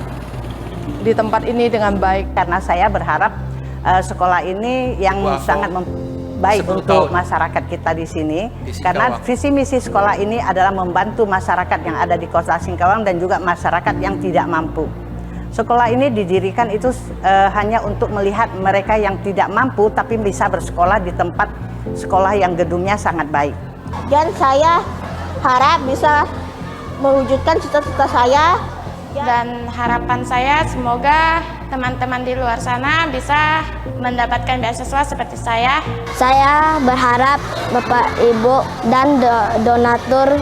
di tempat ini dengan baik. Karena saya berharap sekolah ini yang sangat baik untuk masyarakat kita di sini. Karena visi misi sekolah ini adalah membantu masyarakat yang ada di Kota Singkawang dan juga masyarakat yang tidak mampu. Sekolah ini didirikan itu hanya untuk melihat mereka yang tidak mampu tapi bisa bersekolah di tempat sekolah yang gedungnya sangat baik. Dan saya harap bisa mewujudkan cita-cita saya. Dan harapan saya semoga teman-teman di luar sana bisa mendapatkan beasiswa seperti saya. Saya berharap Bapak, Ibu, dan donatur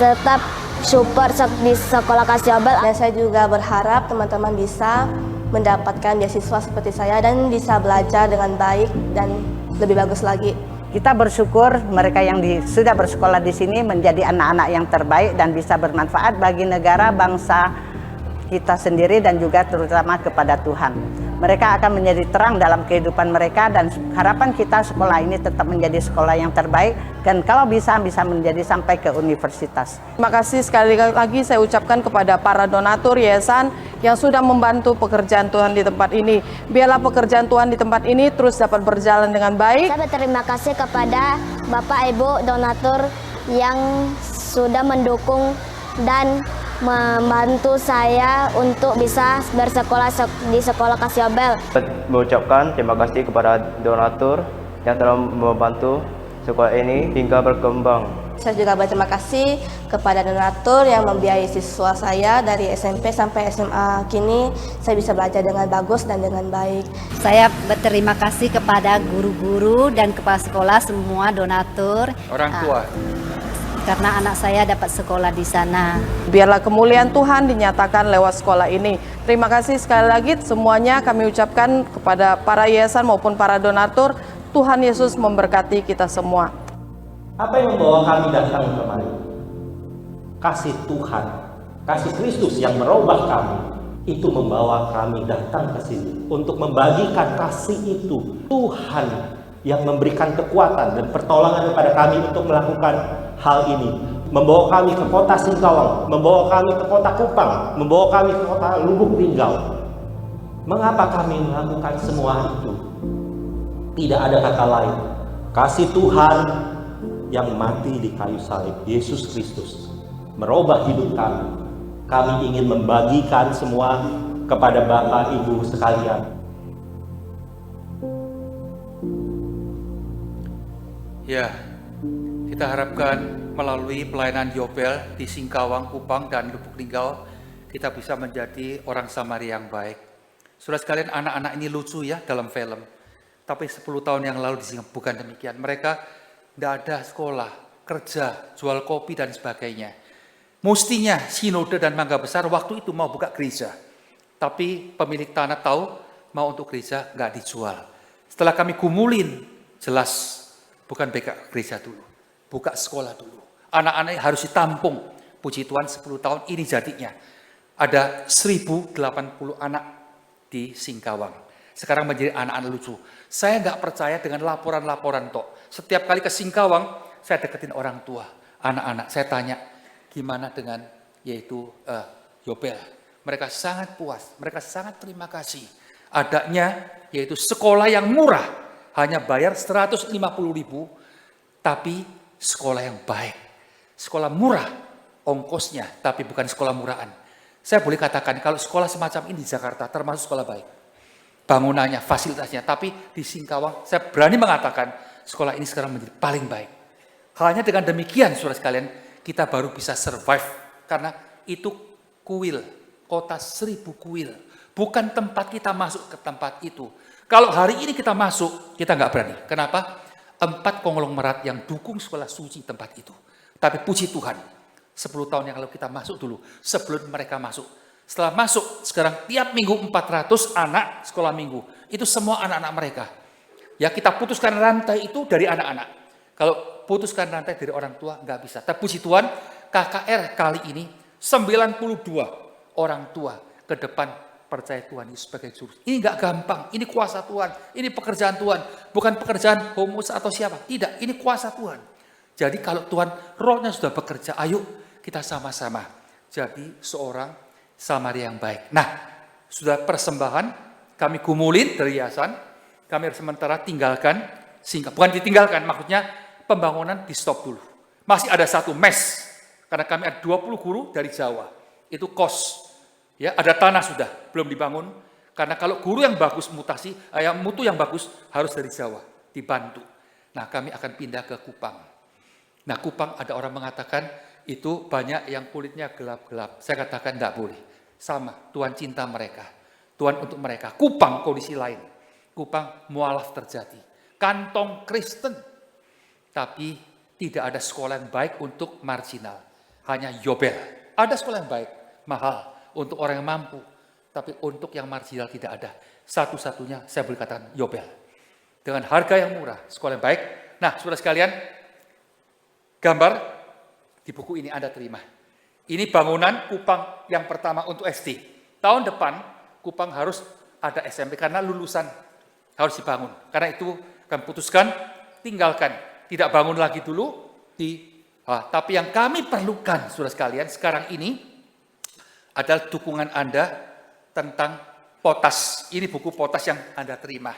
tetap support di sekolah Kasiobel. Dan saya juga berharap teman-teman bisa mendapatkan beasiswa seperti saya dan bisa belajar dengan baik dan lebih bagus lagi. Kita bersyukur mereka yang sudah bersekolah di sini menjadi anak-anak yang terbaik dan bisa bermanfaat bagi negara, bangsa kita sendiri dan juga terutama kepada Tuhan. Mereka akan menjadi terang dalam kehidupan mereka dan harapan kita sekolah ini tetap menjadi sekolah yang terbaik dan kalau bisa menjadi sampai ke universitas. Terima kasih sekali lagi saya ucapkan kepada para donatur yayasan yang sudah membantu pekerjaan Tuhan di tempat ini. Biarlah pekerjaan Tuhan di tempat ini terus dapat berjalan dengan baik. Saya berterima kasih kepada Bapak, Ibu, donatur yang sudah mendukung dan membantu saya untuk bisa bersekolah di sekolah Kasiobel. Mengucapkan terima kasih kepada donatur yang telah membantu sekolah ini hingga berkembang. Saya juga berterima kasih kepada donatur yang membiayai siswa saya dari SMP sampai SMA. Kini saya bisa belajar dengan bagus dan dengan baik. Saya berterima kasih kepada guru-guru dan kepala sekolah, semua donatur. Orang tua. Karena anak saya dapat sekolah di sana. Biarlah kemuliaan Tuhan dinyatakan lewat sekolah ini. Terima kasih sekali lagi semuanya kami ucapkan kepada para yayasan maupun para donatur. Tuhan Yesus memberkati kita semua. Apa yang membawa kami datang kemari? Kasih Tuhan, kasih Kristus yang merubah kami. Itu membawa kami datang ke sini untuk membagikan kasih itu. Tuhan yang memberikan kekuatan dan pertolongan kepada kami untuk melakukan hal ini. Membawa kami ke kota Singkawang, membawa kami ke kota Kupang, membawa kami ke kota Lubuk Linggau. Mengapa kami melakukan semua itu? Tidak ada kata lain. Kasih Tuhan yang mati di kayu salib, Yesus Kristus, merubah hidup kami. Kami ingin membagikan semua kepada Bapak Ibu sekalian. Ya, kita harapkan melalui pelayanan Yobel di Singkawang, Kupang, dan Lubuk Linggau, kita bisa menjadi orang Samaria yang baik. Saudara sekalian, anak-anak ini lucu ya dalam film. Tapi 10 tahun yang lalu di Singapura bukan demikian. Mereka tidak ada sekolah, kerja, jual kopi, dan sebagainya. Mestinya Sinode dan Mangga Besar waktu itu mau buka gereja. Tapi pemilik tanah tahu mau untuk gereja nggak dijual. Setelah kami gumulin, jelas bukan BK gereja dulu, buka sekolah dulu. Anak-anak harus ditampung. Puji Tuhan 10 tahun ini jadinya. Ada 1080 anak di Singkawang. Sekarang menjadi anak-anak lucu. Saya nggak percaya dengan laporan-laporan tok. Setiap kali ke Singkawang, saya deketin orang tua, anak-anak. Saya tanya, gimana dengan yaitu Yobel. Mereka sangat puas, mereka sangat terima kasih. Adanya yaitu sekolah yang murah, hanya bayar 150.000, tapi sekolah yang baik. Sekolah murah ongkosnya, tapi bukan sekolah murahan. Saya boleh katakan kalau sekolah semacam ini di Jakarta termasuk sekolah baik. Bangunannya, fasilitasnya, tapi di Singkawang saya berani mengatakan sekolah ini sekarang menjadi paling baik. Hanya dengan demikian, saudara sekalian, kita baru bisa survive. Karena itu kuil, kota 1000 kuil. Bukan tempat kita masuk ke tempat itu. Kalau hari ini kita masuk, kita nggak berani. Kenapa? 4 konglomerat yang dukung sekolah suci tempat itu. Tapi puji Tuhan, 10 tahun yang lalu kita masuk dulu, sebelum mereka masuk. Setelah masuk, sekarang tiap minggu 400 anak sekolah minggu. Itu semua anak-anak mereka. Ya, kita putuskan rantai itu dari anak-anak. Kalau putuskan rantai dari orang tua, nggak bisa. Tapi puji Tuhan, KKR kali ini 92 orang tua ke depan percaya Tuhan Yesus sebagai juru. Ini nggak gampang, ini kuasa Tuhan, ini pekerjaan Tuhan. Bukan pekerjaan homus atau siapa, tidak, ini kuasa Tuhan. Jadi kalau Tuhan rohnya sudah bekerja, ayo kita sama-sama jadi seorang Samaria yang baik. Nah, sudah persembahan, kami gumulin dari yayasan, kami harus sementara tinggalkan, bukan ditinggalkan, maksudnya pembangunan di stop dulu. Masih ada 1 mes, karena kami ada 20 guru dari Jawa, itu kos. Ya, ada tanah sudah, belum dibangun, karena kalau guru yang bagus mutasi, yang mutu yang bagus harus dari Jawa, dibantu. Nah, kami akan pindah ke Kupang. Nah, Kupang ada orang mengatakan, itu banyak yang kulitnya gelap-gelap. Saya katakan tidak boleh. Sama, Tuhan cinta mereka. Tuhan untuk mereka. Kupang kondisi lain. Kupang mualaf terjadi. Kantong Kristen. Tapi tidak ada sekolah yang baik untuk marginal. Hanya Yobel. Ada sekolah yang baik, mahal. Untuk orang yang mampu. Tapi untuk yang marginal tidak ada. Satu-satunya saya boleh katakan Yobel. Dengan harga yang murah, sekolah yang baik. Nah, saudara sekalian, gambar di buku ini Anda terima. Ini bangunan Kupang yang pertama untuk SD. Tahun depan Kupang harus ada SMP karena lulusan harus dibangun. Karena itu kami putuskan tinggalkan, tidak bangun lagi dulu. Tapi yang kami perlukan, saudara sekalian, sekarang ini adalah dukungan Anda tentang potas. Ini buku potas yang Anda terima.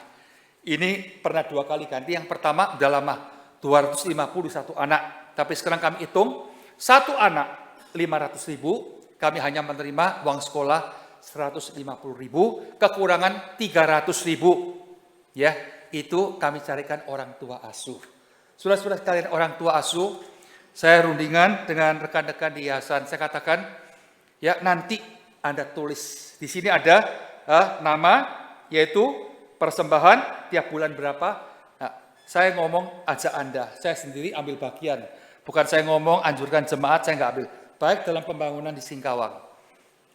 Ini pernah 2 kali ganti. Yang pertama udah lama, 251 anak. Tapi sekarang kami hitung, 1 anak 500.000, kami hanya menerima uang sekolah 150.000, kekurangan 300.000. Ya, itu kami carikan orang tua asuh. Saudara-saudara sekalian, orang tua asuh, saya rundingan dengan rekan-rekan di yayasan, saya katakan, ya nanti Anda tulis. Di sini ada nama, yaitu persembahan tiap bulan berapa. Nah, saya ngomong ajak Anda, saya sendiri ambil bagian. Bukan saya ngomong anjurkan jemaat, saya nggak ambil. Baik dalam pembangunan di Singkawang,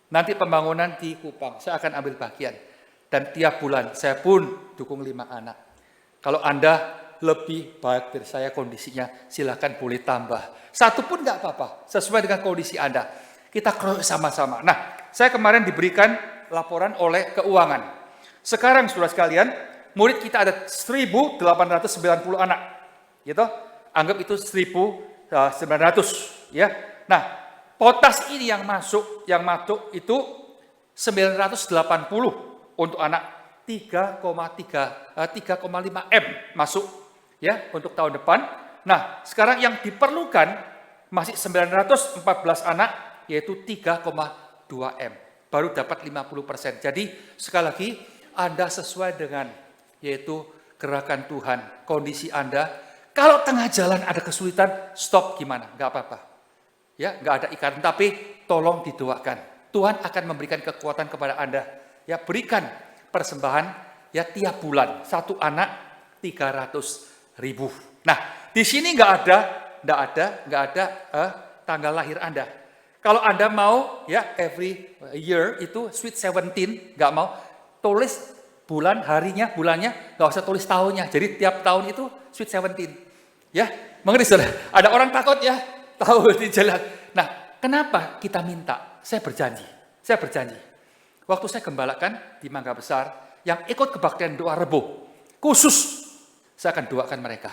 nanti pembangunan di Kupang, saya akan ambil bagian. Dan tiap bulan saya pun dukung 5 anak. Kalau Anda lebih baik dari saya kondisinya, silakan boleh tambah. 1 pun nggak apa-apa, sesuai dengan kondisi Anda. Kita keroyok sama-sama. Nah, saya kemarin diberikan laporan oleh keuangan. Sekarang, saudara sekalian, murid kita ada 1.890 anak. Gitu? Anggap itu 1.900. Ya. Nah, potas ini yang masuk itu 980 untuk anak 3,5 M masuk ya untuk tahun depan. Nah, sekarang yang diperlukan masih 914 anak, yaitu 3,2 M. Baru dapat 50%. Jadi sekali lagi Anda sesuai dengan yaitu gerakan Tuhan, kondisi Anda. Kalau tengah jalan ada kesulitan, stop gimana? Nggak apa-apa. Ya, nggak ada ikatan, tapi tolong didoakan. Tuhan akan memberikan kekuatan kepada Anda. Ya, berikan persembahan ya tiap bulan. Satu anak 300.000. Nah, di sini nggak ada tanggal lahir Anda. Kalau Anda mau ya every year itu sweet 17, nggak mau, tulis bulan, harinya, bulannya, nggak usah tulis tahunnya. Jadi tiap tahun itu sweet 17. Ya, mengerti saudara? Ada orang takut ya, tahu di jalan. Nah, kenapa kita minta? Saya berjanji. Waktu saya gembalakan di Mangga Besar, yang ikut kebaktian doa Rebo, khusus saya akan doakan mereka.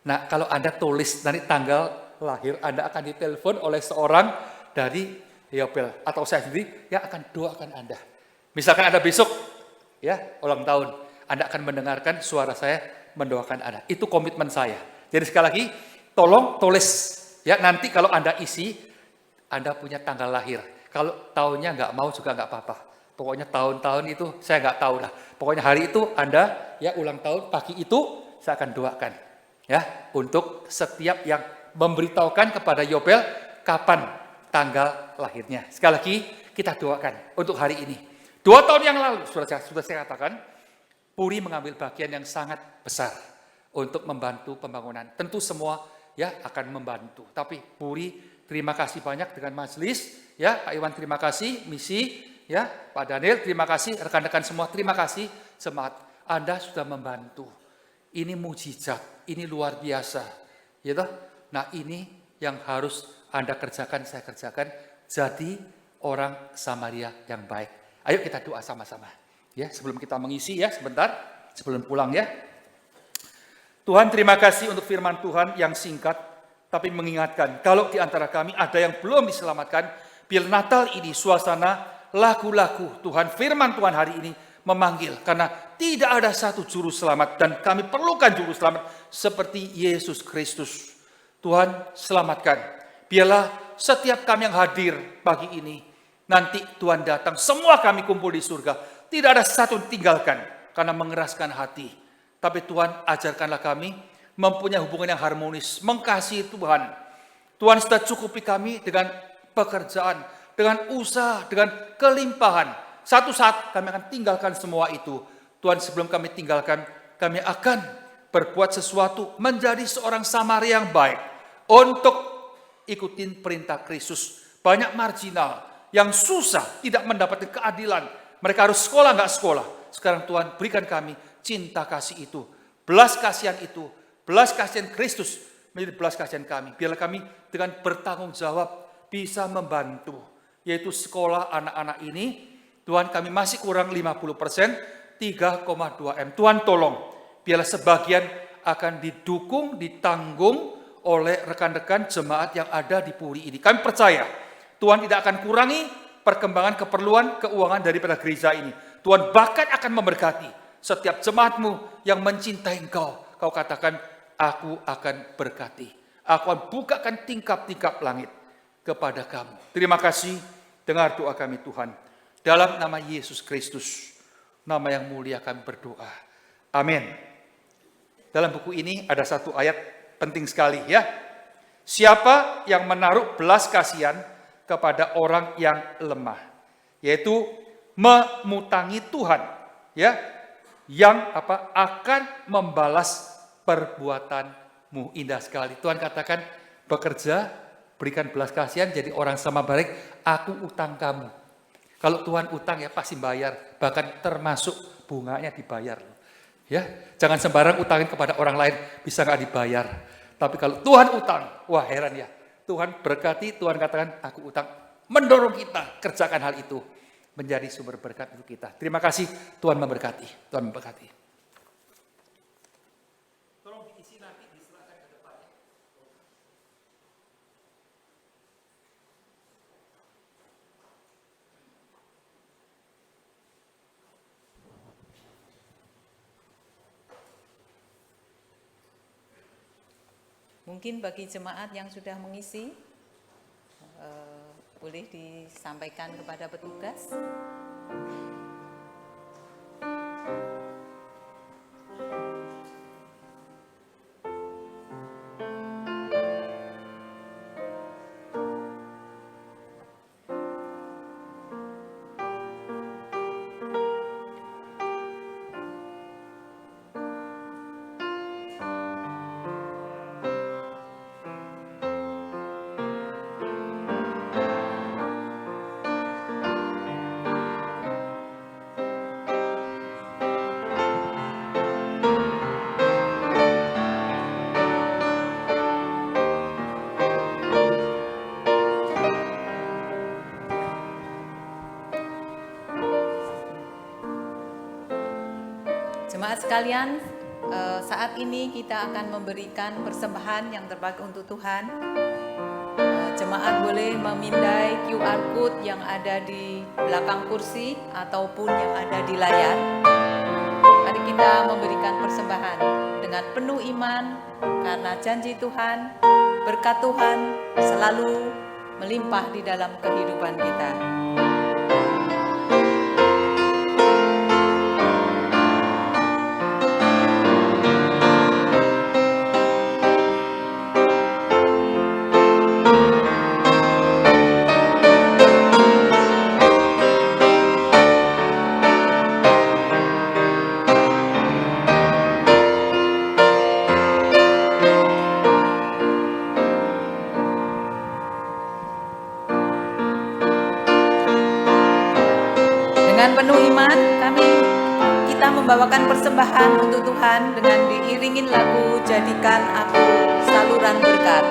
Nah, kalau Anda tulis nanti tanggal lahir, Anda akan ditelepon oleh seorang dari Yobel atau saya sendiri yang akan doakan Anda. Misalkan Anda besok ya ulang tahun, Anda akan mendengarkan suara saya mendoakan Anda. Itu komitmen saya. Jadi sekali lagi, tolong tulis ya, nanti kalau Anda isi, Anda punya tanggal lahir. Kalau tahunnya nggak mau juga nggak apa-apa. Pokoknya tahun-tahun itu saya nggak tahu lah. Pokoknya hari itu Anda ya ulang tahun, pagi itu saya akan doakan. Ya, untuk setiap yang memberitahukan kepada Yobel kapan tanggal lahirnya. Sekali lagi kita doakan untuk hari ini. 2 tahun yang lalu sudah saya katakan, Puri mengambil bagian yang sangat besar untuk membantu pembangunan. Tentu semua ya akan membantu. Tapi Puri terima kasih banyak dengan majelis, ya Pak Iwan terima kasih, misi, ya Pak Daniel terima kasih, rekan-rekan semua terima kasih, semangat. Anda sudah membantu. Ini mujizat, ini luar biasa, gitu. Nah ini yang harus Anda kerjakan, saya kerjakan, jadi orang Samaria yang baik. Ayo kita doa sama-sama, ya sebelum kita mengisi ya sebentar, sebelum pulang ya. Tuhan terima kasih untuk firman Tuhan yang singkat, tapi mengingatkan kalau di antara kami ada yang belum diselamatkan, biar Natal ini suasana lagu-lagu Tuhan, firman Tuhan hari ini memanggil, karena tidak ada satu juru selamat dan kami perlukan juru selamat seperti Yesus Kristus. Tuhan selamatkan, biarlah setiap kami yang hadir pagi ini, nanti Tuhan datang, semua kami kumpul di surga, tidak ada satu yang tinggalkan karena mengeraskan hati. Tapi Tuhan ajarkanlah kami mempunyai hubungan yang harmonis, mengasihi Tuhan. Tuhan sudah cukupi kami dengan pekerjaan, dengan usaha, dengan kelimpahan. Satu saat kami akan tinggalkan semua itu. Tuhan sebelum kami tinggalkan, kami akan berbuat sesuatu menjadi seorang Samaria yang baik. Untuk ikutin perintah Kristus. Banyak marginal yang susah tidak mendapatkan keadilan. Mereka harus sekolah, nggak sekolah. Sekarang Tuhan berikan kami cinta kasih itu. Belas kasihan itu. Belas kasihan Kristus menjadi belas kasihan kami. Biarlah kami dengan bertanggung jawab bisa membantu. Yaitu sekolah anak-anak ini. Tuhan kami masih kurang 50%, 3,2 M. Tuhan tolong. Biarlah sebagian akan didukung, ditanggung oleh rekan-rekan jemaat yang ada di Puri ini. Kami percaya Tuhan tidak akan kurangi perkembangan keperluan keuangan daripada gereja ini. Tuhan bahkan akan memberkati setiap jemaatmu yang mencintai engkau. Kau katakan, aku akan berkati. Aku akan bukakan tingkap-tingkap langit kepada kamu. Terima kasih, dengar doa kami Tuhan. Dalam nama Yesus Kristus, nama yang mulia kami berdoa. Amin. Dalam buku ini ada satu ayat penting sekali ya. Siapa yang menaruh belas kasihan kepada orang yang lemah, yaitu memutangi Tuhan, ya, yang akan membalas perbuatanmu. Indah sekali. Tuhan katakan, bekerja, berikan belas kasihan, jadi orang sama baik, aku utang kamu. Kalau Tuhan utang ya pasti bayar, bahkan termasuk bunganya dibayar. Ya, jangan sembarang utangin kepada orang lain, bisa nggak dibayar. Tapi kalau Tuhan utang, wah heran ya. Tuhan berkati, Tuhan katakan, aku utang. Mendorong kita kerjakan hal itu. Menjadi sumber berkat untuk kita. Terima kasih, Tuhan memberkati. Tuhan memberkati. Tolong diisi nanti, diserahkan ke depan. Mungkin bagi jemaat yang sudah mengisi, boleh disampaikan kepada petugas. Jemaat sekalian, saat ini kita akan memberikan persembahan yang terbaik untuk Tuhan. Jemaat boleh memindai QR code yang ada di belakang kursi ataupun yang ada di layar. Mari kita memberikan persembahan dengan penuh iman, karena janji Tuhan, berkat Tuhan selalu melimpah di dalam kehidupan kita. Dengan penuh iman, kita membawakan persembahan untuk Tuhan dengan diiringin lagu Jadikan Aku Saluran Berkat.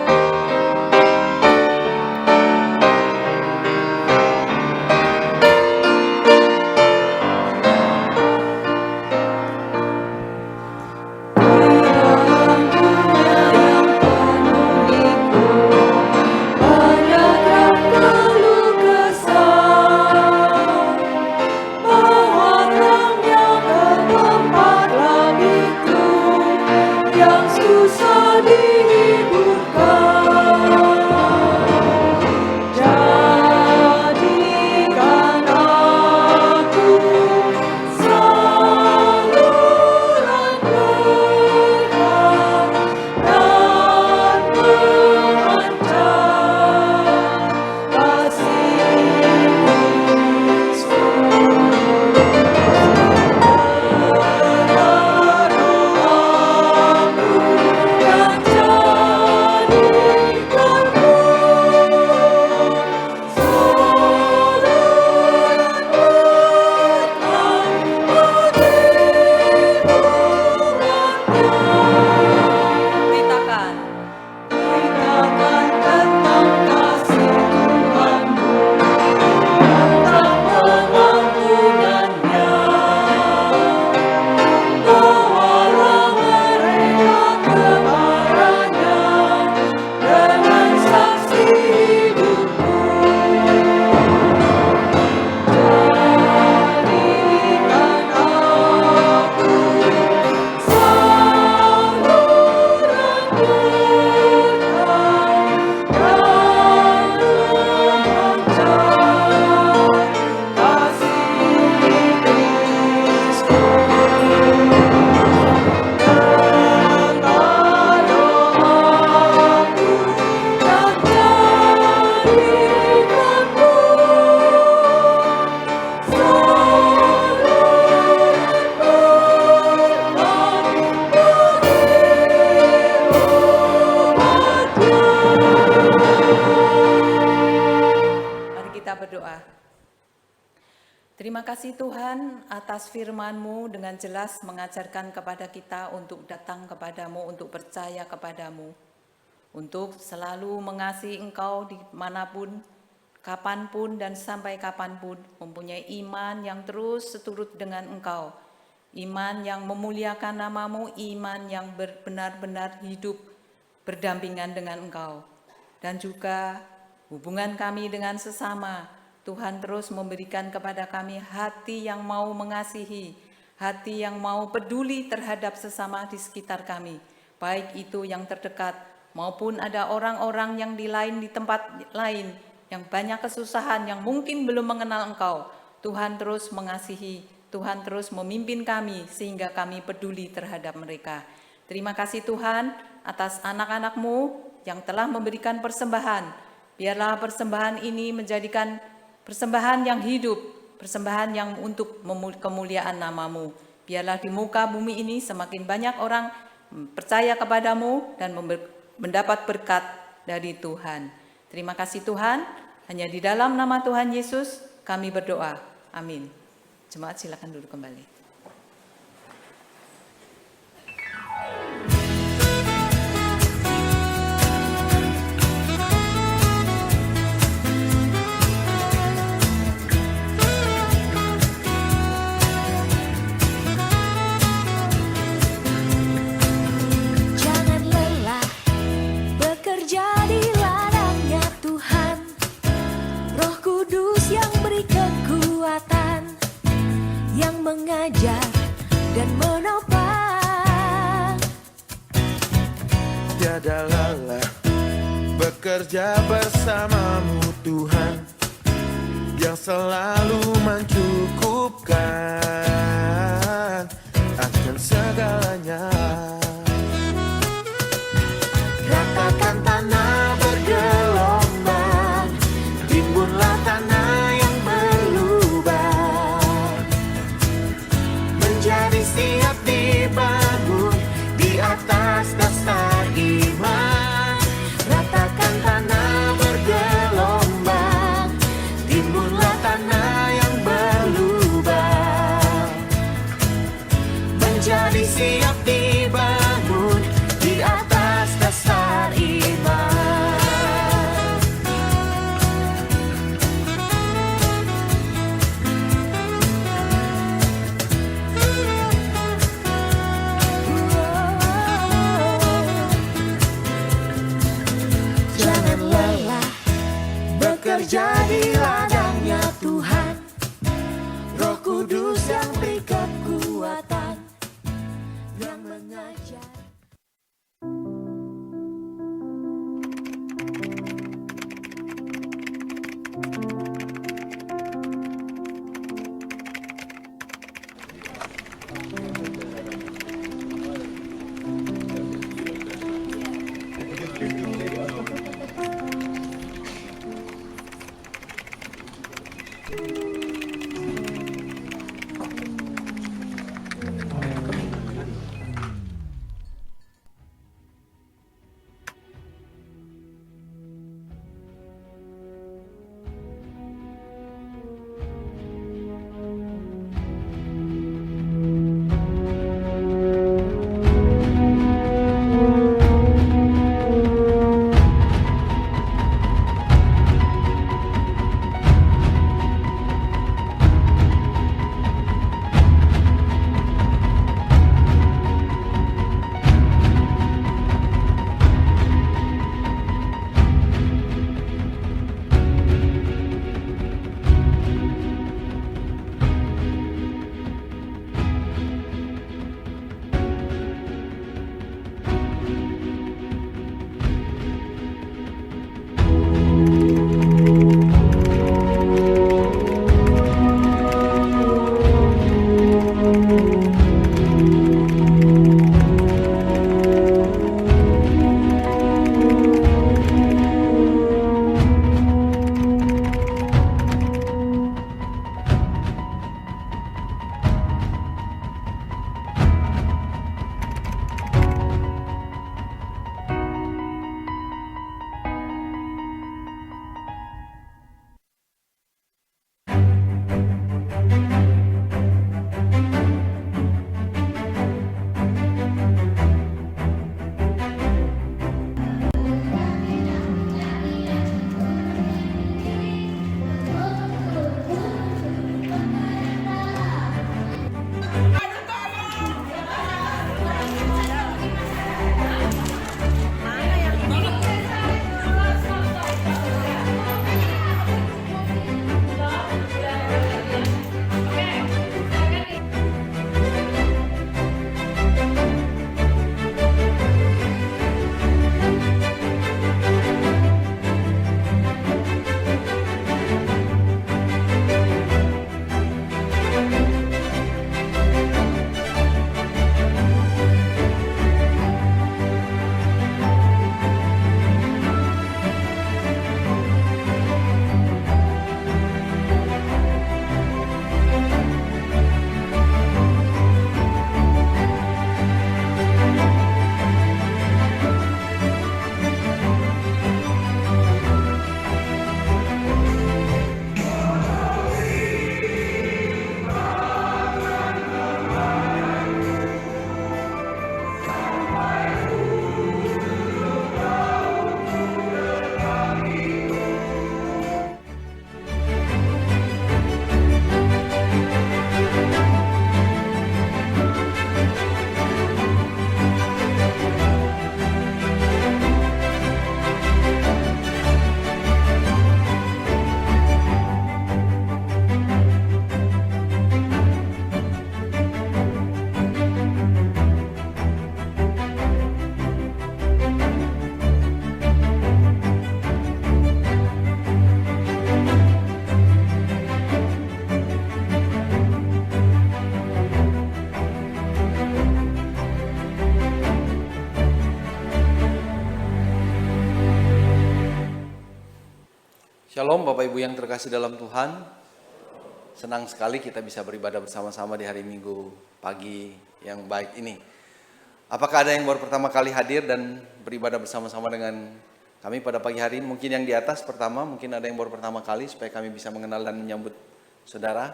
Terima kasih Tuhan atas firman-Mu dengan jelas mengajarkan kepada kita untuk datang kepadamu, untuk percaya kepadamu, untuk selalu mengasihi Engkau dimanapun, kapanpun dan sampai kapanpun, mempunyai iman yang terus seturut dengan Engkau, iman yang memuliakan nama-Mu, iman yang benar-benar hidup berdampingan dengan Engkau, dan juga hubungan kami dengan sesama. Tuhan terus memberikan kepada kami hati yang mau mengasihi, hati yang mau peduli terhadap sesama di sekitar kami, baik itu yang terdekat maupun ada orang-orang yang di tempat lain yang banyak kesusahan, yang mungkin belum mengenal Engkau. Tuhan terus mengasihi, Tuhan terus memimpin kami sehingga kami peduli terhadap mereka. Terima kasih Tuhan atas anak-anak-Mu yang telah memberikan persembahan. Biarlah persembahan ini menjadikan persembahan yang hidup, persembahan yang untuk kemuliaan nama-Mu. Biarlah di muka bumi ini semakin banyak orang percaya kepadamu dan mendapat berkat dari Tuhan. Terima kasih Tuhan, hanya di dalam nama Tuhan Yesus kami berdoa. Amin. Jemaat silakan duduk kembali. Kudus yang beri kekuatan, yang mengajar dan menopang. Tiada lelah bekerja bersamamu Tuhan, yang selalu mencukupkan akan segalanya. Ratakan tanah bergelombang, timbunlah tanah yang berlubang, menjadi siap dibangun di atas dasar iman. Ratakan tanah bergelombang, timbunlah tanah yang berlubang, menjadi siap dibangun di atas dasar iman. Jangan lelah bekerja di ladangnya Tuhan, Roh Kudus yang beri kekuatan, yang mengajar. Shalom Bapak Ibu yang terkasih dalam Tuhan. Senang sekali kita bisa beribadah bersama-sama di hari Minggu pagi yang baik ini. Apakah ada yang baru pertama kali hadir dan beribadah bersama-sama dengan kami pada pagi hari ini? Mungkin yang di atas pertama, mungkin ada yang baru pertama kali supaya kami bisa mengenal dan menyambut saudara.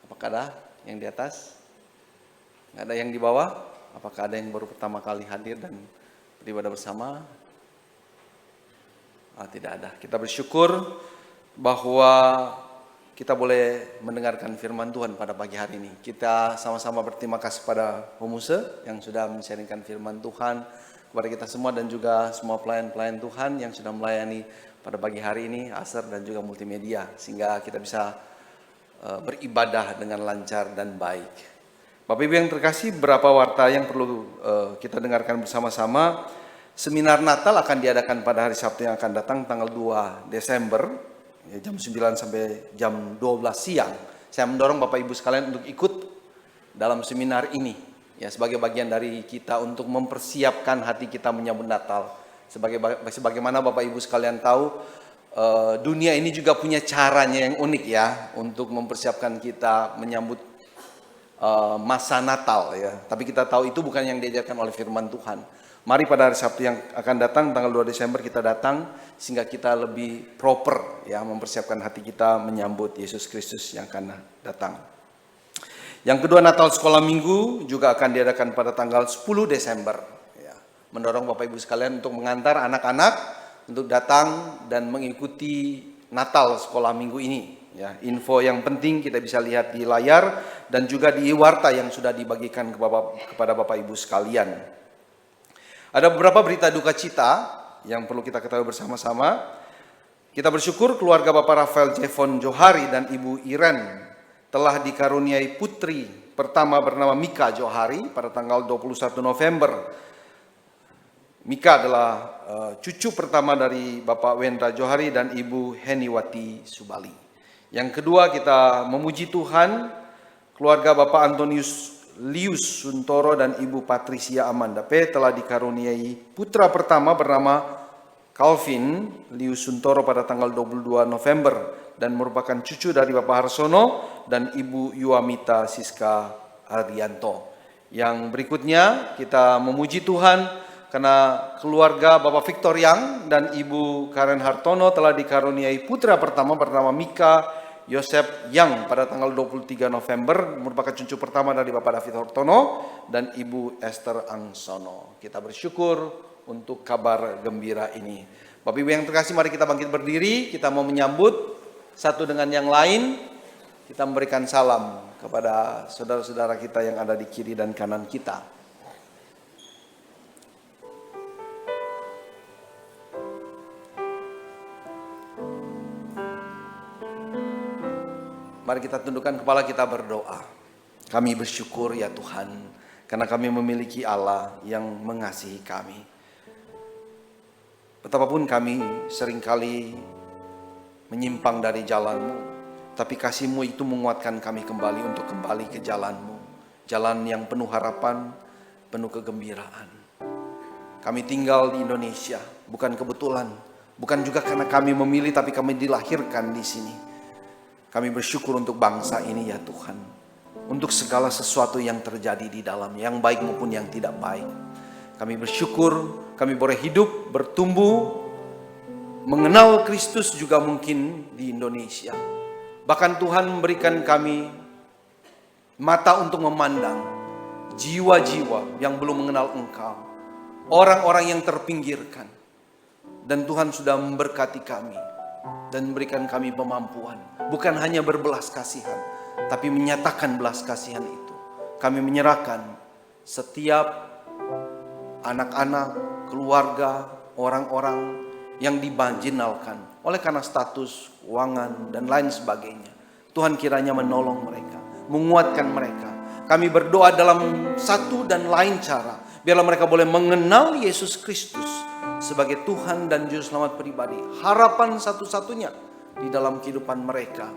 Apakah ada yang di atas? Nggak ada yang di bawah? Apakah ada yang baru pertama kali hadir dan beribadah bersama? Tidak ada. Kita bersyukur bahwa kita boleh mendengarkan firman Tuhan pada pagi hari ini. Kita sama-sama berterima kasih pada Homuse yang sudah men-sharingkan firman Tuhan kepada kita semua dan juga semua pelayan-pelayan Tuhan yang sudah melayani pada pagi hari ini, Aser dan juga multimedia, sehingga kita bisa beribadah dengan lancar dan baik. Bapak Ibu yang terkasih, beberapa warta yang perlu kita dengarkan bersama-sama. Seminar Natal akan diadakan pada hari Sabtu yang akan datang tanggal 2 Desember ya, jam 9 sampai jam 12 siang. Saya mendorong Bapak Ibu sekalian untuk ikut dalam seminar ini ya, sebagai bagian dari kita untuk mempersiapkan hati kita menyambut Natal. Sebagaimana Bapak Ibu sekalian tahu, dunia ini juga punya caranya yang unik ya untuk mempersiapkan kita menyambut masa Natal ya. Tapi kita tahu itu bukan yang diajarkan oleh firman Tuhan. Mari pada hari Sabtu yang akan datang tanggal 2 Desember kita datang sehingga kita lebih proper ya mempersiapkan hati kita menyambut Yesus Kristus yang akan datang. Yang kedua, Natal Sekolah Minggu juga akan diadakan pada tanggal 10 Desember ya. Mendorong Bapak Ibu sekalian untuk mengantar anak-anak untuk datang dan mengikuti Natal Sekolah Minggu ini ya. Info yang penting kita bisa lihat di layar dan juga di warta yang sudah dibagikan kepada Bapak Ibu sekalian. Ada beberapa berita duka cita yang perlu kita ketahui bersama-sama. Kita bersyukur keluarga Bapak Rafael Jevon Johari dan Ibu Iren telah dikaruniai putri pertama bernama Mika Johari pada tanggal 21 November. Mika adalah cucu pertama dari Bapak Wendra Johari dan Ibu Heniwati Subali. Yang kedua, kita memuji Tuhan, keluarga Bapak Antonius Lius Suntoro dan Ibu Patricia Amanda P. telah dikaruniai putra pertama bernama Calvin Lius Suntoro pada tanggal 22 November dan merupakan cucu dari Bapak Harsono dan Ibu Yuamita Siska Hardianto. Yang berikutnya kita memuji Tuhan karena keluarga Bapak Victor Yang dan Ibu Karen Hartono telah dikaruniai putra pertama bernama Mika Yosep Yang pada tanggal 23 November, merupakan cucu pertama dari Bapak David Hartono dan Ibu Esther Angsono. Kita bersyukur untuk kabar gembira ini. Bapak Ibu yang terkasih, mari kita bangkit berdiri, kita mau menyambut satu dengan yang lain. Kita memberikan salam kepada saudara-saudara kita yang ada di kiri dan kanan kita. Mari kita tundukkan kepala, kita berdoa. Kami bersyukur ya Tuhan, karena kami memiliki Allah yang mengasihi kami. Betapapun kami seringkali menyimpang dari jalan-Mu, tapi kasih-Mu itu menguatkan kami kembali untuk kembali ke jalan-Mu. Jalan yang penuh harapan, penuh kegembiraan. Kami tinggal di Indonesia, bukan kebetulan, bukan juga karena kami memilih, tapi kami dilahirkan di sini. Kami bersyukur untuk bangsa ini ya Tuhan. Untuk segala sesuatu yang terjadi di dalam, yang baik maupun yang tidak baik. Kami bersyukur, kami boleh hidup, bertumbuh, mengenal Kristus juga mungkin di Indonesia. Bahkan Tuhan memberikan kami mata untuk memandang jiwa-jiwa yang belum mengenal Engkau. Orang-orang yang terpinggirkan. Dan Tuhan sudah memberkati kami. Dan memberikan kami kemampuan, bukan hanya berbelas kasihan, tapi menyatakan belas kasihan itu. Kami menyerahkan setiap anak-anak, keluarga, orang-orang yang dimarginalkan oleh karena status, keuangan, dan lain sebagainya. Tuhan kiranya menolong mereka, menguatkan mereka. Kami berdoa dalam satu dan lain cara, biarlah mereka boleh mengenal Yesus Kristus sebagai Tuhan dan Juru Selamat pribadi, harapan satu-satunya di dalam kehidupan mereka.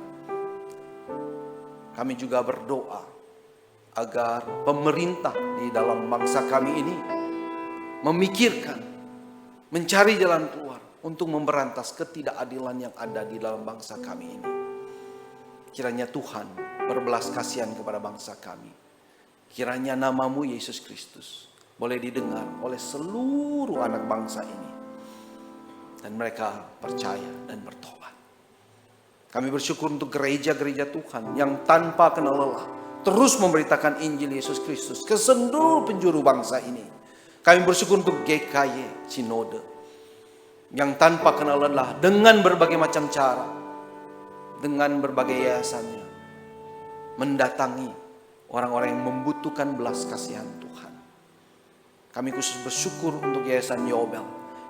Kami juga berdoa agar pemerintah di dalam bangsa kami ini memikirkan, mencari jalan keluar, untuk memberantas ketidakadilan yang ada di dalam bangsa kami ini. Kiranya Tuhan berbelas kasihan kepada bangsa kami. Kiranya nama-Mu Yesus Kristus boleh didengar oleh seluruh anak bangsa ini. Dan mereka percaya dan bertobat. Kami bersyukur untuk gereja-gereja Tuhan yang tanpa kenal lelah terus memberitakan Injil Yesus Kristus ke seluruh penjuru bangsa ini. Kami bersyukur untuk GKY Sinode yang tanpa kenal lelah dengan berbagai macam cara, dengan berbagai yayasannya, mendatangi orang-orang yang membutuhkan belas kasihan Tuhan. Kami khusus bersyukur untuk Yayasan Yobel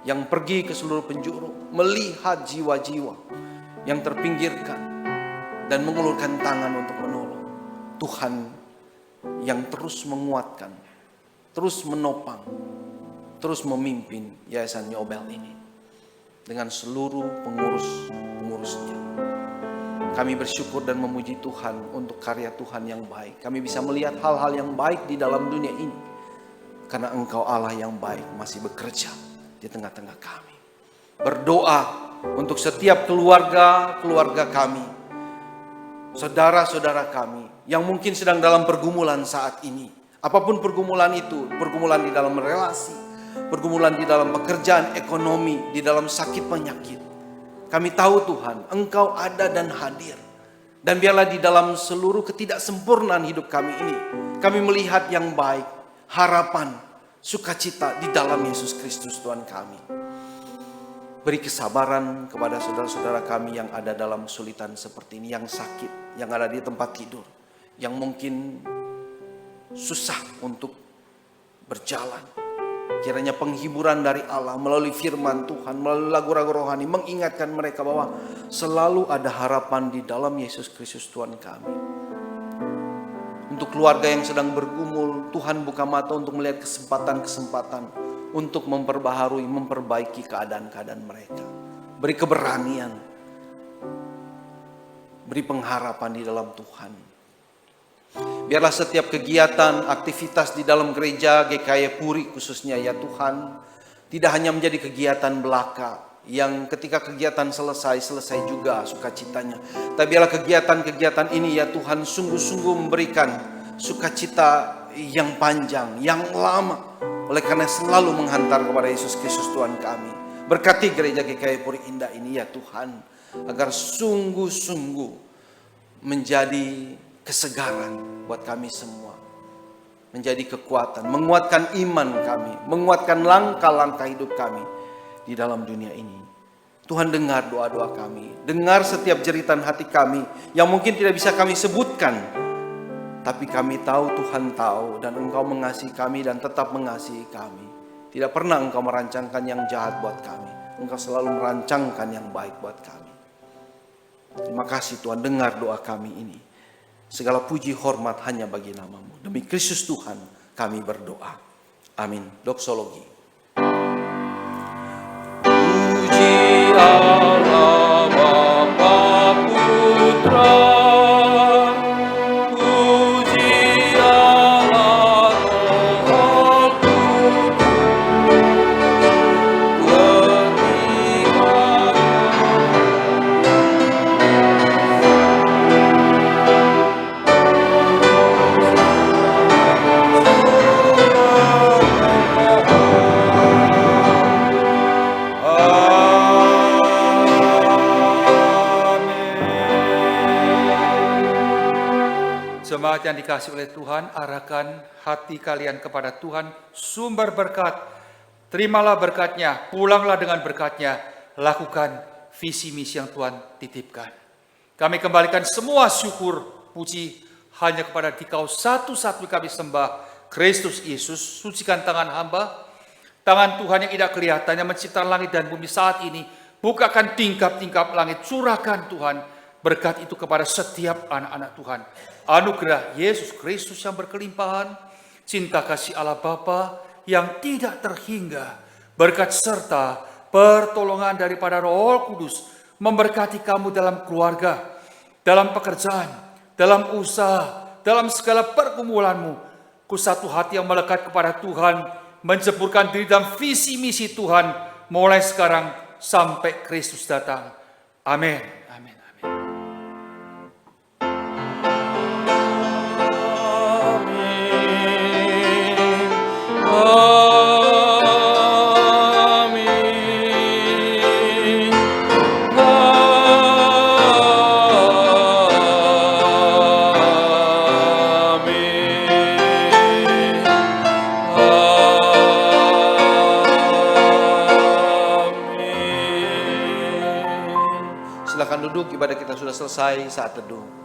yang pergi ke seluruh penjuru, melihat jiwa-jiwa yang terpinggirkan dan mengulurkan tangan untuk menolong. Tuhan yang terus menguatkan, terus menopang, terus memimpin Yayasan Yobel ini dengan seluruh pengurus-pengurusnya. Kami bersyukur dan memuji Tuhan untuk karya Tuhan yang baik. Kami bisa melihat hal-hal yang baik di dalam dunia ini karena Engkau Allah yang baik masih bekerja di tengah-tengah kami. Berdoa untuk setiap keluarga kami, saudara-saudara kami yang mungkin sedang dalam pergumulan saat ini. Apapun pergumulan itu, pergumulan di dalam relasi, pergumulan di dalam pekerjaan, ekonomi, di dalam sakit penyakit. Kami tahu Tuhan, Engkau ada dan hadir. Dan biarlah di dalam seluruh ketidaksempurnaan hidup kami ini, kami melihat yang baik, harapan, sukacita di dalam Yesus Kristus Tuhan kami. Beri kesabaran kepada saudara-saudara kami yang ada dalam kesulitan seperti ini, yang sakit, yang ada di tempat tidur, yang mungkin susah untuk berjalan. Kiranya penghiburan dari Allah melalui firman Tuhan, melalui lagu-lagu rohani mengingatkan mereka bahwa selalu ada harapan di dalam Yesus Kristus Tuhan kami. Untuk keluarga yang sedang bergumul, Tuhan buka mata untuk melihat kesempatan-kesempatan untuk memperbaharui, memperbaiki keadaan-keadaan mereka. Beri keberanian, beri pengharapan di dalam Tuhan. Biarlah setiap kegiatan, aktivitas di dalam gereja GKY Puri khususnya ya Tuhan, tidak hanya menjadi kegiatan belaka yang ketika kegiatan selesai juga sukacitanya. Tapi biarlah kegiatan-kegiatan ini ya Tuhan sungguh-sungguh memberikan sukacita yang panjang, yang lama. Oleh karena selalu menghantar kepada Yesus Kristus Tuhan kami. Berkati gereja GKY Puri Indah ini ya Tuhan, agar sungguh-sungguh menjadi kesegaran buat kami semua. Menjadi kekuatan, menguatkan iman kami, menguatkan langkah-langkah hidup kami di dalam dunia ini. Tuhan dengar doa-doa kami, dengar setiap jeritan hati kami yang mungkin tidak bisa kami sebutkan. Tapi kami tahu, Tuhan tahu, dan Engkau mengasihi kami dan tetap mengasihi kami. Tidak pernah Engkau merancangkan yang jahat buat kami. Engkau selalu merancangkan yang baik buat kami. Terima kasih Tuhan, dengar doa kami ini. Segala puji hormat hanya bagi nama-Mu. Demi Kristus Tuhan kami berdoa. Amin. Doksologi. Puji Allah Bapa Putra. Jemaat yang dikasihi oleh Tuhan, arahkan hati kalian kepada Tuhan, sumber berkat. Terimalah berkatnya, pulanglah dengan berkatnya, lakukan visi misi yang Tuhan titipkan. Kami kembalikan semua syukur, puji hanya kepada Dikau satu-satu kami sembah, Kristus Yesus. Sucikan tangan hamba, tangan Tuhan yang tidak kelihatan, yang menciptakan langit dan bumi saat ini. Bukakan tingkap-tingkap langit, curahkan Tuhan berkat itu kepada setiap anak-anak Tuhan. Anugerah Yesus Kristus yang berkelimpahan, cinta kasih Allah Bapa yang tidak terhingga, berkat serta pertolongan daripada Roh Kudus memberkati kamu dalam keluarga, dalam pekerjaan, dalam usaha, dalam segala pergumulanmu. Ku satu hati yang melekat kepada Tuhan, menceburkan diri dalam visi misi Tuhan mulai sekarang sampai Kristus datang. Amin. Amin. Amin. Silakan duduk, ibadah kita sudah selesai, saat teduh.